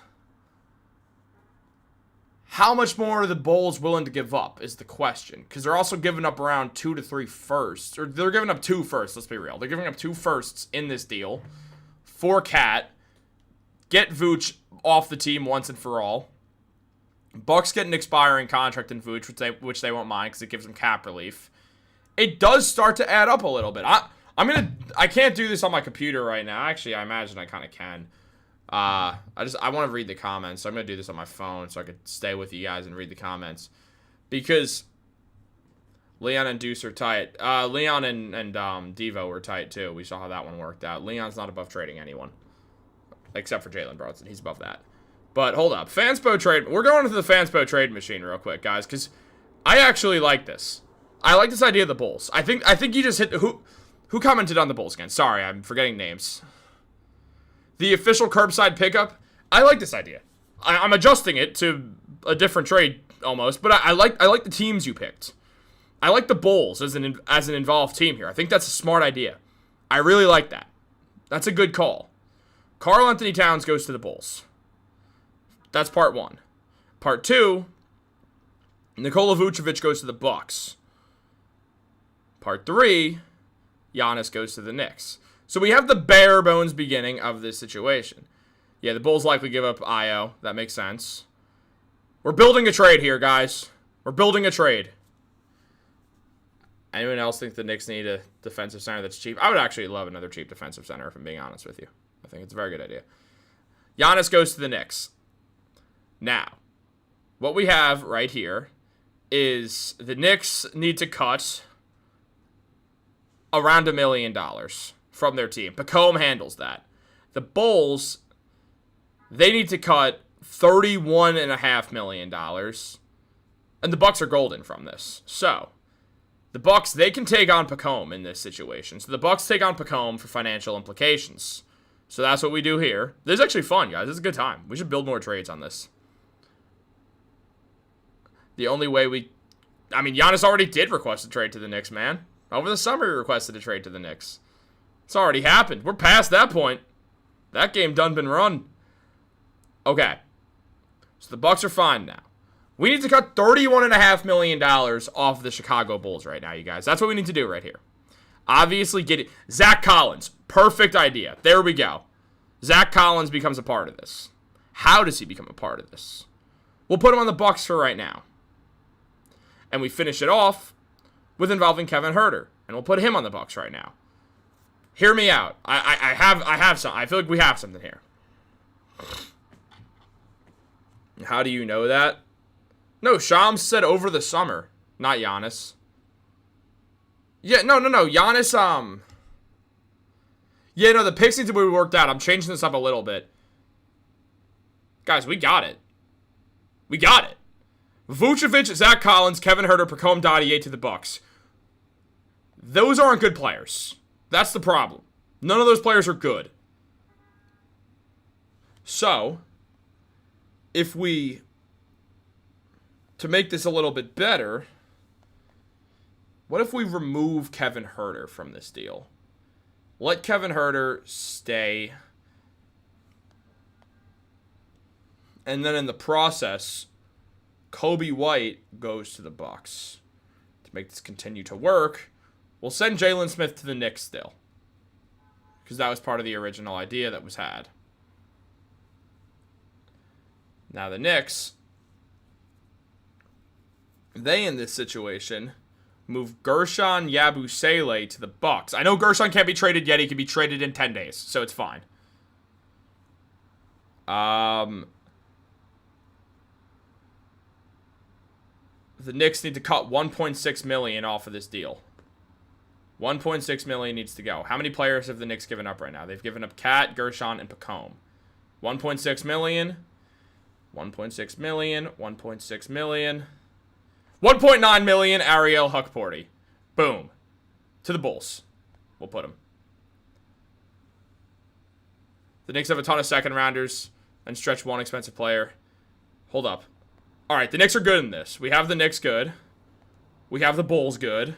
How much more are the Bulls willing to give up is the question. Because they're also giving up around 2 to 3 firsts. Or they're giving up 2 firsts, let's be real. They're giving up 2 firsts in this deal for Cat. Get Vooch off the team once and for all. Bucks get an expiring contract in Vooch, which they won't mind because it gives them cap relief. It does start to add up a little bit. I can't do this on my computer right now. Actually, I imagine I kind of can. I want to read the comments, so I'm gonna do this on my phone so I could stay with you guys and read the comments because Leon and Deuce are tight. Leon and Devo were tight too. We saw how that one worked out. Leon's not above trading anyone except for Jalen Brunson. He's above that. But hold up, Fanspo trade. We're going into the Fanspo trade machine real quick, guys, because I actually like this. I like this idea of the Bulls. I think you just hit who commented on the Bulls again. Sorry, I'm forgetting names. The official curbside pickup. I like this idea. I'm adjusting it to a different trade almost, but I like the teams you picked. I like the Bulls as an involved team here. I think that's a smart idea. I really like that. That's a good call. Karl-Anthony Towns goes to the Bulls. That's part 1. Part 2, Nikola Vucevic goes to the Bucks. Part 3, Giannis goes to the Knicks. So we have the bare bones beginning of this situation. Yeah, the Bulls likely give up Io. That makes sense. We're building a trade here, guys. We're building a trade. Anyone else think the Knicks need a defensive center that's cheap? I would actually love another cheap defensive center, if I'm being honest with you. I think it's a very good idea. Giannis goes to the Knicks. Now, what we have right here is the Knicks need to cut around $1 million from their team. Pacome handles that. The Bulls, they need to cut $31.5 million. And the Bucks are golden from this. So, the Bucks, they can take on Pacome in this situation. So the Bucks take on Pacome for financial implications. So that's what we do here. This is actually fun, guys. This is a good time. We should build more trades on this. The only way Giannis already did request a trade to the Knicks, man. Over the summer, he requested a trade to the Knicks. It's already happened. We're past that point. That game done been run. Okay. So the Bucks are fine now. We need to cut $31.5 million off the Chicago Bulls right now, you guys. That's what we need to do right here. Obviously, get it. Zach Collins. Perfect idea. There we go. Zach Collins becomes a part of this. How does he become a part of this? We'll put him on the Bucks for right now. And we finish it off with involving Kevin Huerter. And we'll put him on the Bucks right now. Hear me out. I have some. I feel like we have something here. How do you know that? No, Shams said over the summer, not Giannis. Yeah, no. Giannis, yeah, no, the picks need to be worked out. I'm changing this up a little bit. Guys, we got it. We got it. Vucevic, Zach Collins, Kevin Huerter, Pacome Dadier to the Bucks. Those aren't good players. That's the problem. None of those players are good. So, to make this a little bit better, what if we remove Kevin Huerter from this deal? Let Kevin Huerter stay. And then in the process, Kobe White goes to the Bucks. To make this continue to work, we'll send Jalen Smith to the Knicks still. Because that was part of the original idea that was had. Now the Knicks, they in this situation move Gershon Yabusele to the Bucks. I know Gershon can't be traded yet. He can be traded in 10 days, so it's fine. The Knicks need to cut $1.6 million off of this deal. $1.6 million needs to go. How many players have the Knicks given up right now? They've given up Cat, Gershon, and Pacome. $1.6 million. $1.6 million. $1.6 million. $1.9 million, Ariel Huckporty. Boom. To the Bulls. We'll put him. The Knicks have a ton of second rounders and stretch one expensive player. Hold up. All right, the Knicks are good in this. We have the Knicks good. We have the Bulls good.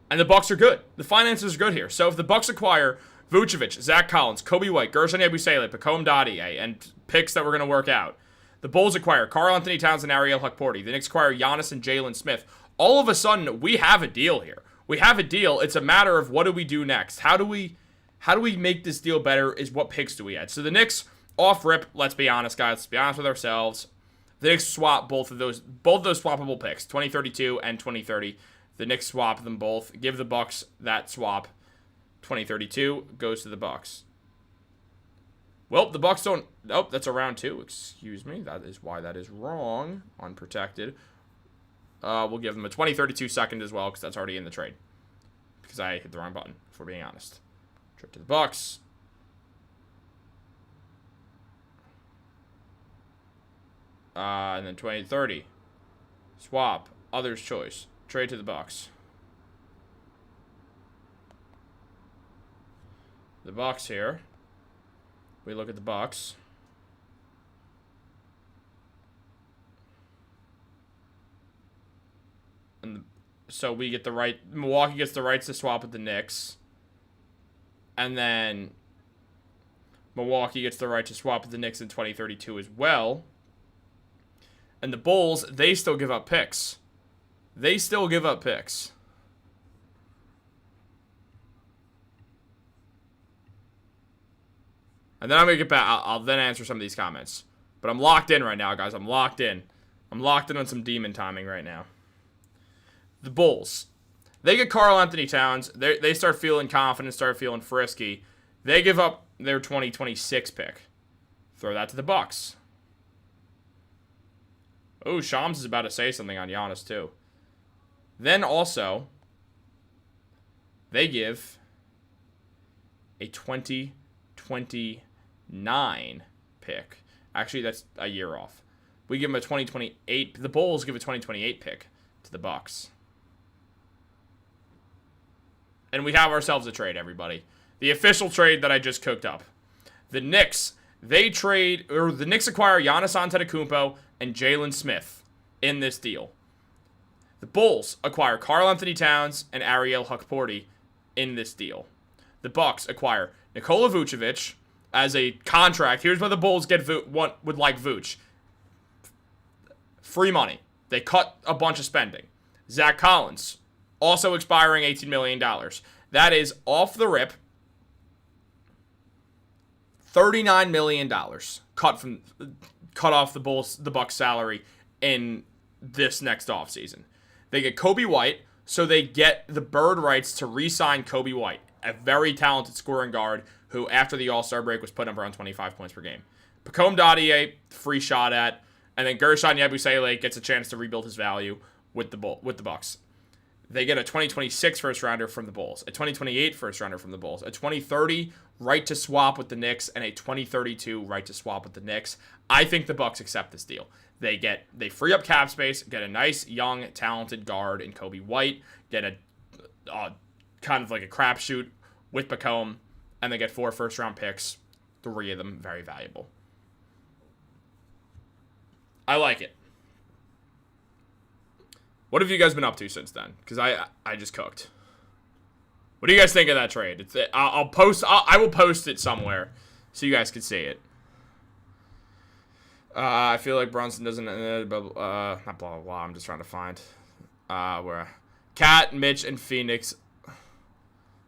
And the Bucks are good. The finances are good here. So if the Bucks acquire Vucevic, Zach Collins, Kobe White, Gershon Yabusele, Pacome Dadier, and picks that we're going to work out, the Bulls acquire Karl-Anthony Towns and Ariel Huckporty. The Knicks acquire Giannis and Jalen Smith. All of a sudden, we have a deal here. We have a deal. It's a matter of what do we do next? How do we make this deal better is what picks do we add? So the Knicks, off rip, let's be honest, guys. Let's be honest with ourselves. The Knicks swap both those swappable picks, 2032 and 2030. The Knicks swap them both. Give the Bucks that swap. 2032 goes to the Bucks. Well, the Bucks don't. Oh, that's a round two. Excuse me. That is why that is wrong. Unprotected. We'll give them a 2032 second as well because that's already in the trade. Because I hit the wrong button, if we're being honest. Trip to the Bucks. And then 2030. Swap. Other's choice. Trade to the Bucks. The Bucks here. We look at the Bucks. And so we get the right. Milwaukee gets the rights to swap with the Knicks. And then Milwaukee gets the right to swap with the Knicks in 2032 as well. And the Bulls, they still give up picks. They still give up picks. And then I'm going to get back. I'll then answer some of these comments. But I'm locked in right now, guys. I'm locked in. I'm locked in on some demon timing right now. The Bulls. They get Karl-Anthony Towns. They start feeling confident, start feeling frisky. They give up their 2026 pick Throw that to the Bucks. Oh, Shams is about to say something on Giannis, too. Then also, they give a 2029 pick. Actually, that's a year off. We give them a 2028. The Bulls give a 2028 pick to the Bucks. And we have ourselves a trade, everybody. The official trade that I just cooked up. The Knicks, the Knicks acquire Giannis Antetokounmpo and Jalen Smith in this deal. The Bulls acquire Karl-Anthony Towns and Ariel Hukporti in this deal. The Bucks acquire Nikola Vucevic as a contract. Here's where the Bulls would like Vuce. Free money. They cut a bunch of spending. Zach Collins, also expiring $18 million. That is off the rip. $39 million cut off the Bucks' salary in this next offseason. They get Kobe White, so they get the bird rights to re-sign Kobe White, a very talented scoring guard who, after the All-Star break, was putting up around 25 points per game. Pacome Dadier, free shot at, and then Gershon Yabusele gets a chance to rebuild his value with the Bucks. They get a 2026 first-rounder from the Bulls, a 2028 first-rounder from the Bulls, a 2030 right to swap with the Knicks, and a 2032 right to swap with the Knicks. I think the Bucks accept this deal. They free up cap space, get a nice, young, talented guard in Kobe White, get a kind of like a crapshoot with Pacome, and they get 4 first-round picks, 3 of them very valuable. I like it. What have you guys been up to since then? Because I just cooked. What do you guys think of that trade? I will post it somewhere so you guys can see it. I feel like Brunson doesn't. Not blah blah blah. I'm just trying to find where Cat, Mitch, and Phoenix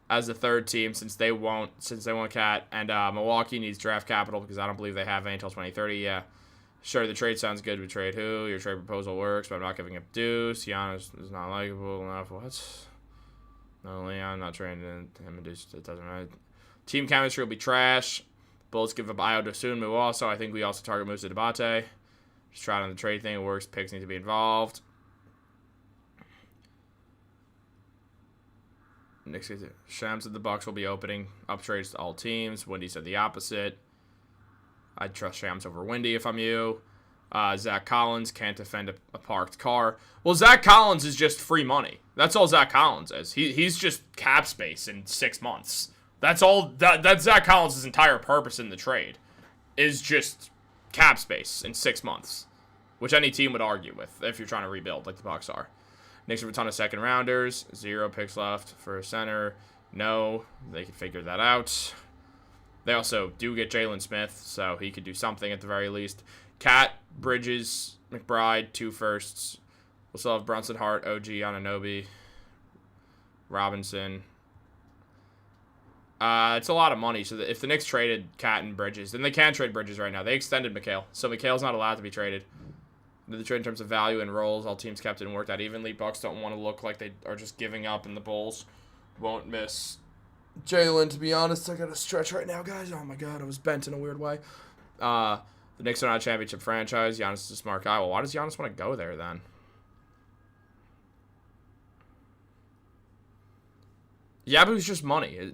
as the third team since they won't Cat, and Milwaukee needs draft capital because I don't believe they have any until 2030. Yeah. Sure, the trade sounds good. We trade who? Your trade proposal works, but I'm not giving up Deuce. Giannis is not likable enough. What? No, Leon, not trading him and Deuce. It doesn't matter. Team chemistry will be trash. Bulls give up Ayo Dosunmu also. I think we also target Musa Debate. Just try on the trade thing. It works. Picks need to be involved. Knicks, Shams of the Bucks will be opening up trades to all teams. Wendy said the opposite. I'd trust Shams over Wendy if I'm you. Zach Collins can't defend a parked car. Well, Zach Collins is just free money. That's all Zach Collins is. He's just cap space in 6 months. That's all. That's Zach Collins' entire purpose in the trade is just cap space in 6 months, which any team would argue with if you're trying to rebuild like the Bucks are. Knicks have a ton of second rounders. 0 picks left for a center. No, they can figure that out. They also do get Jalen Smith, so he could do something at the very least. Cat, Bridges, McBride, 2 firsts. We'll still have Brunson, Hart, OG, Anunoby, Robinson. It's a lot of money, so if the Knicks traded Cat and Bridges, then they can trade Bridges right now. They extended Mikal, so Mikal's not allowed to be traded. The trade in terms of value and roles, all teams kept it and worked out evenly. Bucks don't want to look like they are just giving up, and the Bulls won't miss Jalen, to be honest. I got to stretch right now, guys. Oh, my God. I was bent in a weird way. The Knicks are not a championship franchise. Giannis is a smart guy. Well, why does Giannis want to go there, then? Yeah, but it's just money.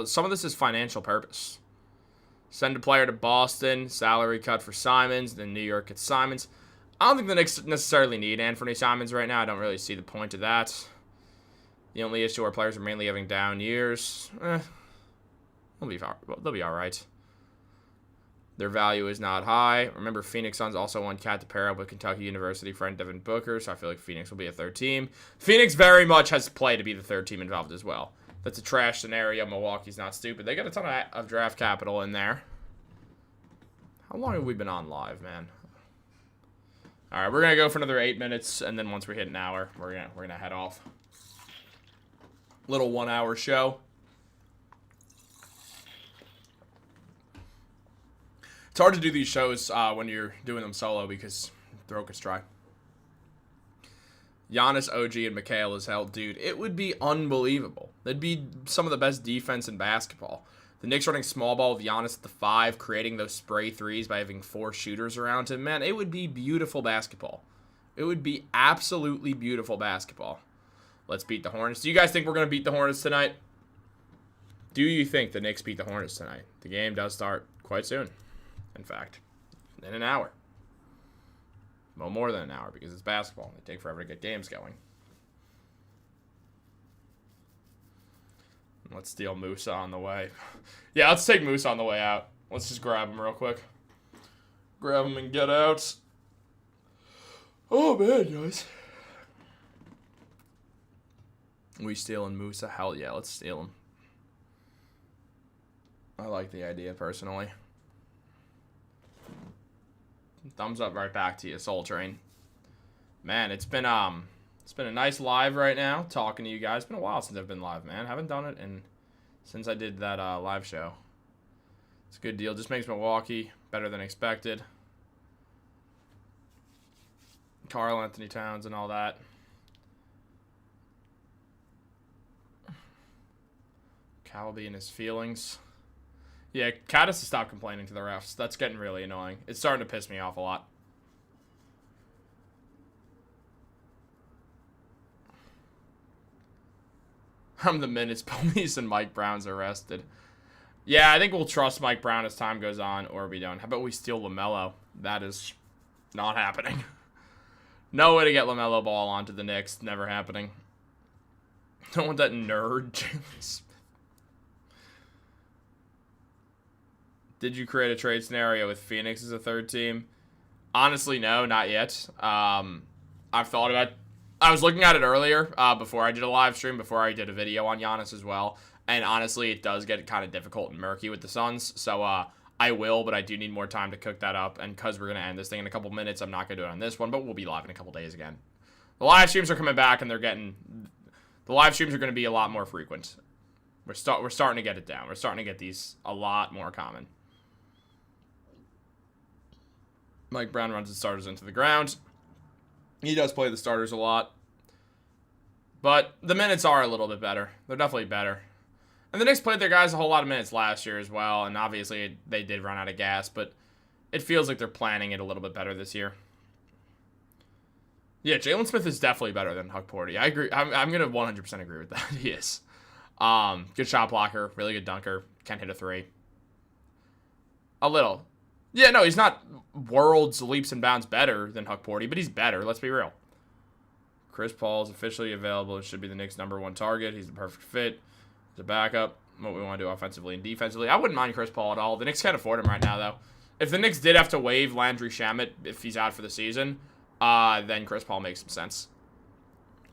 Some of this is financial purpose. Send a player to Boston. Salary cut for Simons. Then New York gets Simons. I don't think the Knicks necessarily need Anthony Simons right now. I don't really see the point of that. The only issue our players are mainly having down years. They'll be all right. Their value is not high. Remember, Phoenix Suns also want Cat to pair up with Kentucky University friend Devin Booker, so I feel like Phoenix will be a third team. Phoenix very much has play to be the third team involved as well. That's a trash scenario. Milwaukee's not stupid. They got a ton of draft capital in there. How long have we been on live, man? All right, we're gonna go for another 8 minutes, and then once we hit an hour, we're gonna head off. Little 1 hour show. It's hard to do these shows when you're doing them solo because throat gets dry. Giannis, OG, and Mikal is held, dude. It would be unbelievable. That'd be some of the best defense in basketball. The Knicks running small ball with Giannis at the 5, creating those spray threes by having 4 shooters around him. Man, it would be beautiful basketball. It would be absolutely beautiful basketball. Let's beat the Hornets. Do you guys think we're going to beat the Hornets tonight? Do you think the Knicks beat the Hornets tonight? The game does start quite soon. In fact, in an hour. Well, more than an hour because it's basketball. They take forever to get games going. Let's steal Musa on the way. Yeah, let's take Musa on the way out. Let's just grab him real quick. Grab him and get out. Oh, man, guys. We stealing Musa? Hell yeah, let's steal him. I like the idea, personally. Thumbs up right back to you, Soul Train. Man, it's been a nice live right now, talking to you guys. It's been a while since I've been live, man. Haven't done it since I did that live show. It's a good deal. Just makes Milwaukee better than expected. Karl-Anthony Towns and all that. Cal be in his feelings. Yeah, Cat has to stop complaining to the refs. That's getting really annoying. It's starting to piss me off a lot. I'm the minutes police and Mike Brown's arrested. Yeah, I think we'll trust Mike Brown as time goes on, or we don't. How about we steal LaMelo? That is not happening. No way to get LaMelo Ball onto the Knicks. Never happening. Don't want that nerd, Jalen Smith. Did you create a trade scenario with Phoenix as a third team? Honestly, no, not yet. I've thought about. I was looking at it earlier before I did a live stream, before I did a video on Giannis as well. And honestly, it does get kind of difficult and murky with the Suns. So I will, but I do need more time to cook that up. And because we're going to end this thing in a couple minutes, I'm not going to do it on this one, but we'll be live in a couple days again. The live streams are coming back, and the live streams are going to be a lot more frequent. We're starting to get it down. We're starting to get these a lot more common. Mike Brown runs the starters into the ground. He does play the starters a lot. But the minutes are a little bit better. They're definitely better. And the Knicks played their guys a whole lot of minutes last year as well. And obviously they did run out of gas. But it feels like they're planning it a little bit better this year. Yeah, Jalen Smith is definitely better than Huck Porty. I agree. I'm going to 100% agree with that. He is. Good shot blocker. Really good dunker. Can hit a 3. A little. Yeah, no, he's not worlds leaps and bounds better than Huck Porty, but he's better. Let's be real. Chris Paul is officially available. It should be the Knicks' #1 target. He's the perfect fit. He's a backup. What we want to do offensively and defensively. I wouldn't mind Chris Paul at all. The Knicks can't afford him right now, though. If the Knicks did have to waive Landry Shamet if he's out for the season, then Chris Paul makes some sense.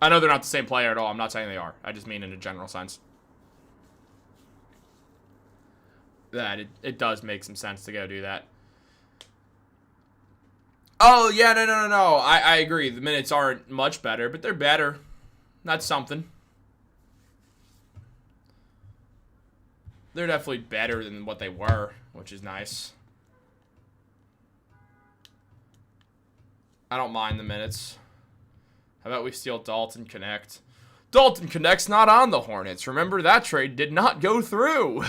I know they're not the same player at all. I'm not saying they are. I just mean in a general sense. That it does make some sense to go do that. Oh, yeah, no. I agree. The minutes aren't much better, but they're better. That's something. They're definitely better than what they were, which is nice. I don't mind the minutes. How about we steal Dalton Connect? Dalton Connect's not on the Hornets. Remember, that trade did not go through.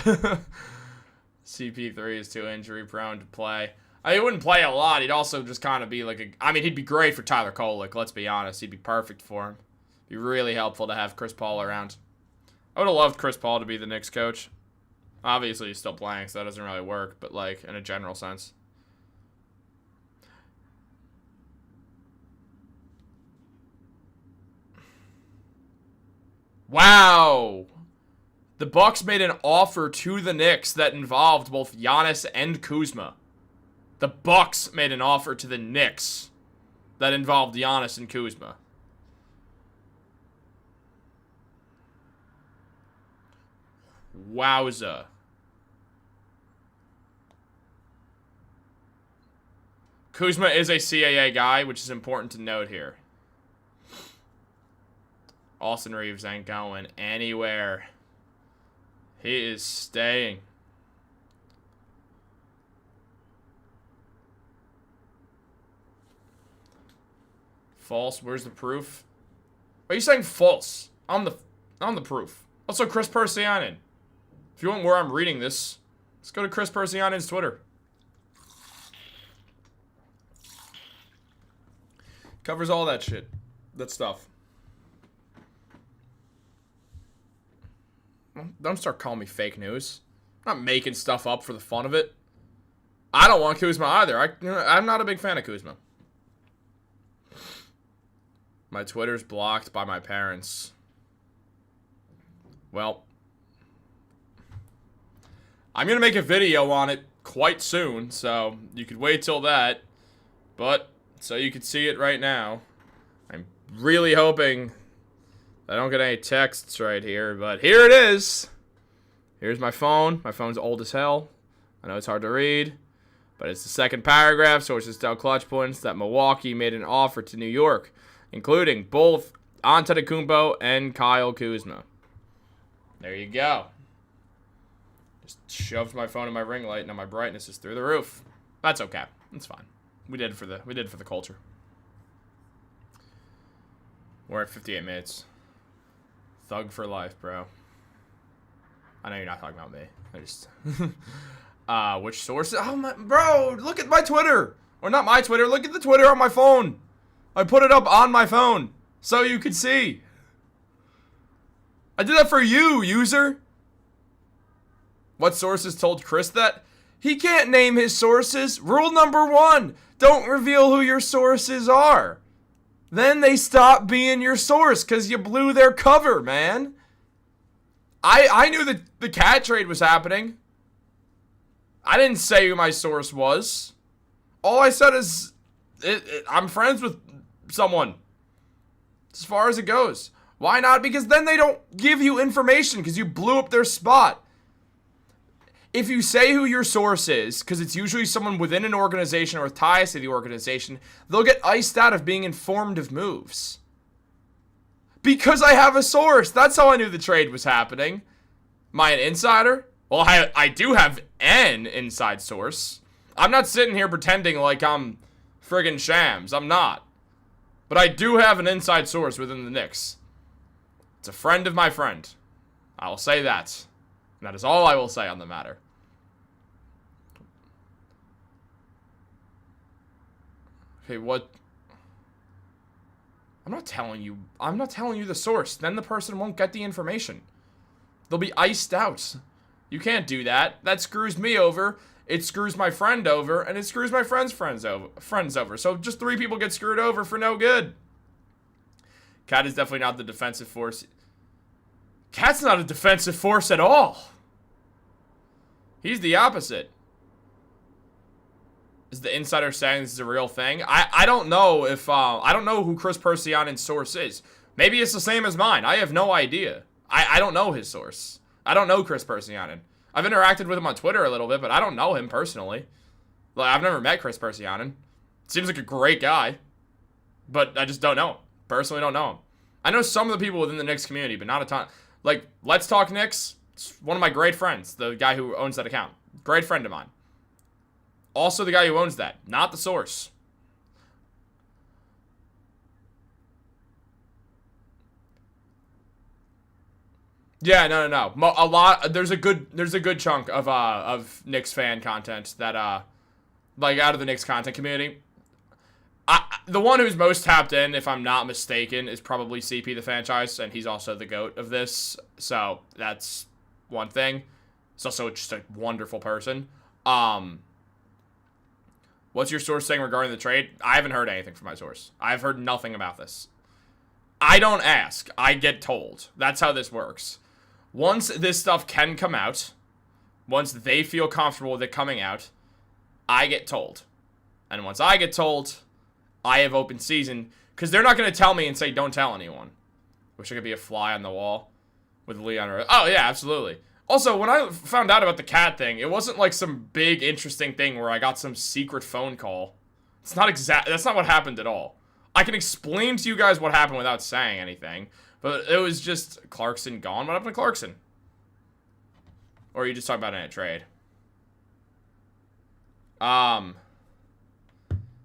CP3 is too injury prone to play. He wouldn't play a lot. He'd also just kind of be like he'd be great for Tyler Kolek, let's be honest. He'd be perfect for him. Be really helpful to have Chris Paul around. I would have loved Chris Paul to be the Knicks coach. Obviously, he's still playing, so that doesn't really work, but, like, in a general sense. Wow! The Bucks made an offer to the Knicks that involved both Giannis and Kuzma. The Bucks made an offer to the Knicks that involved Giannis and Kuzma. Wowza. Kuzma is a CAA guy, which is important to note here. Austin Reeves ain't going anywhere. He is staying. False. Where's the proof? Are you saying false? On the proof. Also, Chris Persianen. If you want where I'm reading this, let's go to Chris Persianen's Twitter. Covers all that shit. That stuff. Don't start calling me fake news. I'm not making stuff up for the fun of it. I don't want Kuzma either. I'm not a big fan of Kuzma. My Twitter's blocked by my parents. Well, I'm going to make a video on it quite soon, so you could wait till that. But, so you could see it right now. I'm really hoping I don't get any texts right here, but here it is. Here's my phone. My phone's old as hell. I know it's hard to read, but it's the second paragraph. Sources tell Clutch Points that Milwaukee made an offer to New York, including both Antetokounmpo and Kyle Kuzma. There you go. Just shoved my phone in my ring light, and now my brightness is through the roof. That's okay. That's fine. We did it for the culture. We're at 58 minutes. Thug for life, bro. I know you're not talking about me. I just which sources? Oh my, bro, look at my Twitter. Or not my Twitter, look at the Twitter on my phone. I put it up on my phone so you could see. I did that for you, user. What sources told Chris that? He can't name his sources. Rule number 1, don't reveal who your sources are. Then they stop being your source because you blew their cover, man. I knew that the cat trade was happening. I didn't say who my source was. All I said is I'm friends with someone. As far as it goes. Why not? Because then they don't give you information because you blew up their spot. If you say who your source is, because it's usually someone within an organization or with ties to the organization, they'll get iced out of being informed of moves. Because I have a source. That's how I knew the trade was happening. Am I an insider? Well, I do have an inside source. I'm not sitting here pretending like I'm friggin' Shams. I'm not. But I do have an inside source within the Knicks. It's a friend of my friend. I'll say that. And that is all I will say on the matter. Okay, what? I'm not telling you the source. Then the person won't get the information. They'll be iced out. You can't do that. That screws me over. It screws my friend over, and it screws my friends over. So just 3 people get screwed over for no good. Cat is definitely not the defensive force. Cat's not a defensive force at all. He's the opposite. Is the insider saying this is a real thing? I don't know if I don't know who Chris Persianen's source is. Maybe it's the same as mine. I have no idea. I don't know his source. I don't know Chris Persianen. I've interacted with him on Twitter a little bit, but I don't know him personally. Like, I've never met Chris Persianen. Seems like a great guy, but I just don't know him. Personally, don't know him. I know some of the people within the Knicks community, but not a ton. Like, Let's Talk Knicks. It's one of my great friends, the guy who owns that account. Great friend of mine. Also the guy who owns that, not the source. Yeah, no. A lot. There's a good chunk of Knicks fan content that like out of the Knicks content community. The one who's most tapped in, if I'm not mistaken, is probably CP the franchise, and he's also the GOAT of this. So that's one thing. He's also just a wonderful person. What's your source saying regarding the trade? I haven't heard anything from my source. I've heard nothing about this. I don't ask. I get told. That's how this works. Once this stuff can come out, once they feel comfortable with it coming out, I get told. And once I get told, I have open season, because they're not going to tell me and say, don't tell anyone. Wish I could be a fly on the wall with Leon. Oh, yeah, absolutely. Also, when I found out about the cat thing, it wasn't like some big, interesting thing where I got some secret phone call. It's not that's not what happened at all. I can explain to you guys what happened without saying anything, but it was just Clarkson gone. What happened to Clarkson? Or are you just talking about in a trade?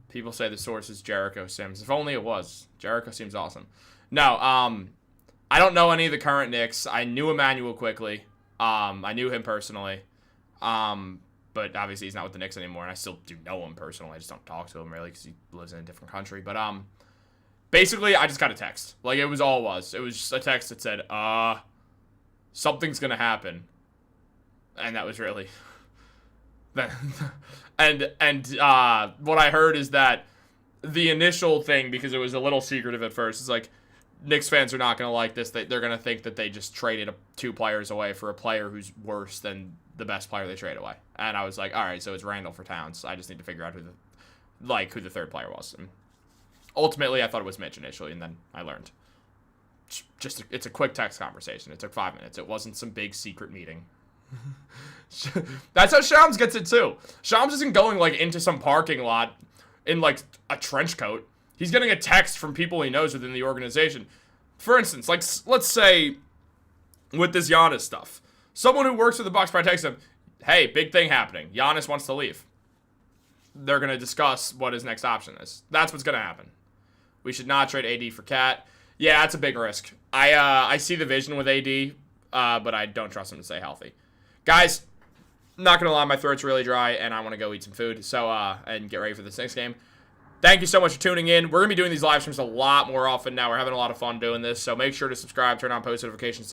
People say the source is Jericho Sims. If only it was. Jericho seems awesome. No, I don't know any of the current Knicks. I knew Emmanuel quickly. I knew him personally. But obviously he's not with the Knicks anymore, and I still do know him personally. I just don't talk to him really because he lives in a different country. But basically I just got a text. Like, it was all it was. It was just a text that said, something's gonna happen, and that was really. and what I heard is that the initial thing, because it was a little secretive at first, is like, Knicks fans are not going to like this. They're going to think that they just traded two players away for a player who's worse than the best player they trade away. And I was like, all right, so it's Randall for Towns. I just need to figure out who the third player was. And ultimately, I thought it was Mitch initially, and then I learned. It's a quick text conversation. It took 5 minutes. It wasn't some big secret meeting. That's how Shams gets it too. Shams isn't going like into some parking lot in like a trench coat. He's getting a text from people he knows within the organization. For instance, like, let's say with this Giannis stuff, someone who works with the Bucks probably texts him, hey, big thing happening. Giannis wants to leave. They're going to discuss what his next option is. That's what's going to happen. We should not trade AD for Cat. Yeah, that's a big risk. I see the vision with AD, but I don't trust him to stay healthy. Guys, not going to lie, my throat's really dry, and I want to go eat some food, so and get ready for this next game. Thank you so much for tuning in. We're going to be doing these live streams a lot more often now. We're having a lot of fun doing this, so make sure to subscribe, turn on post notifications.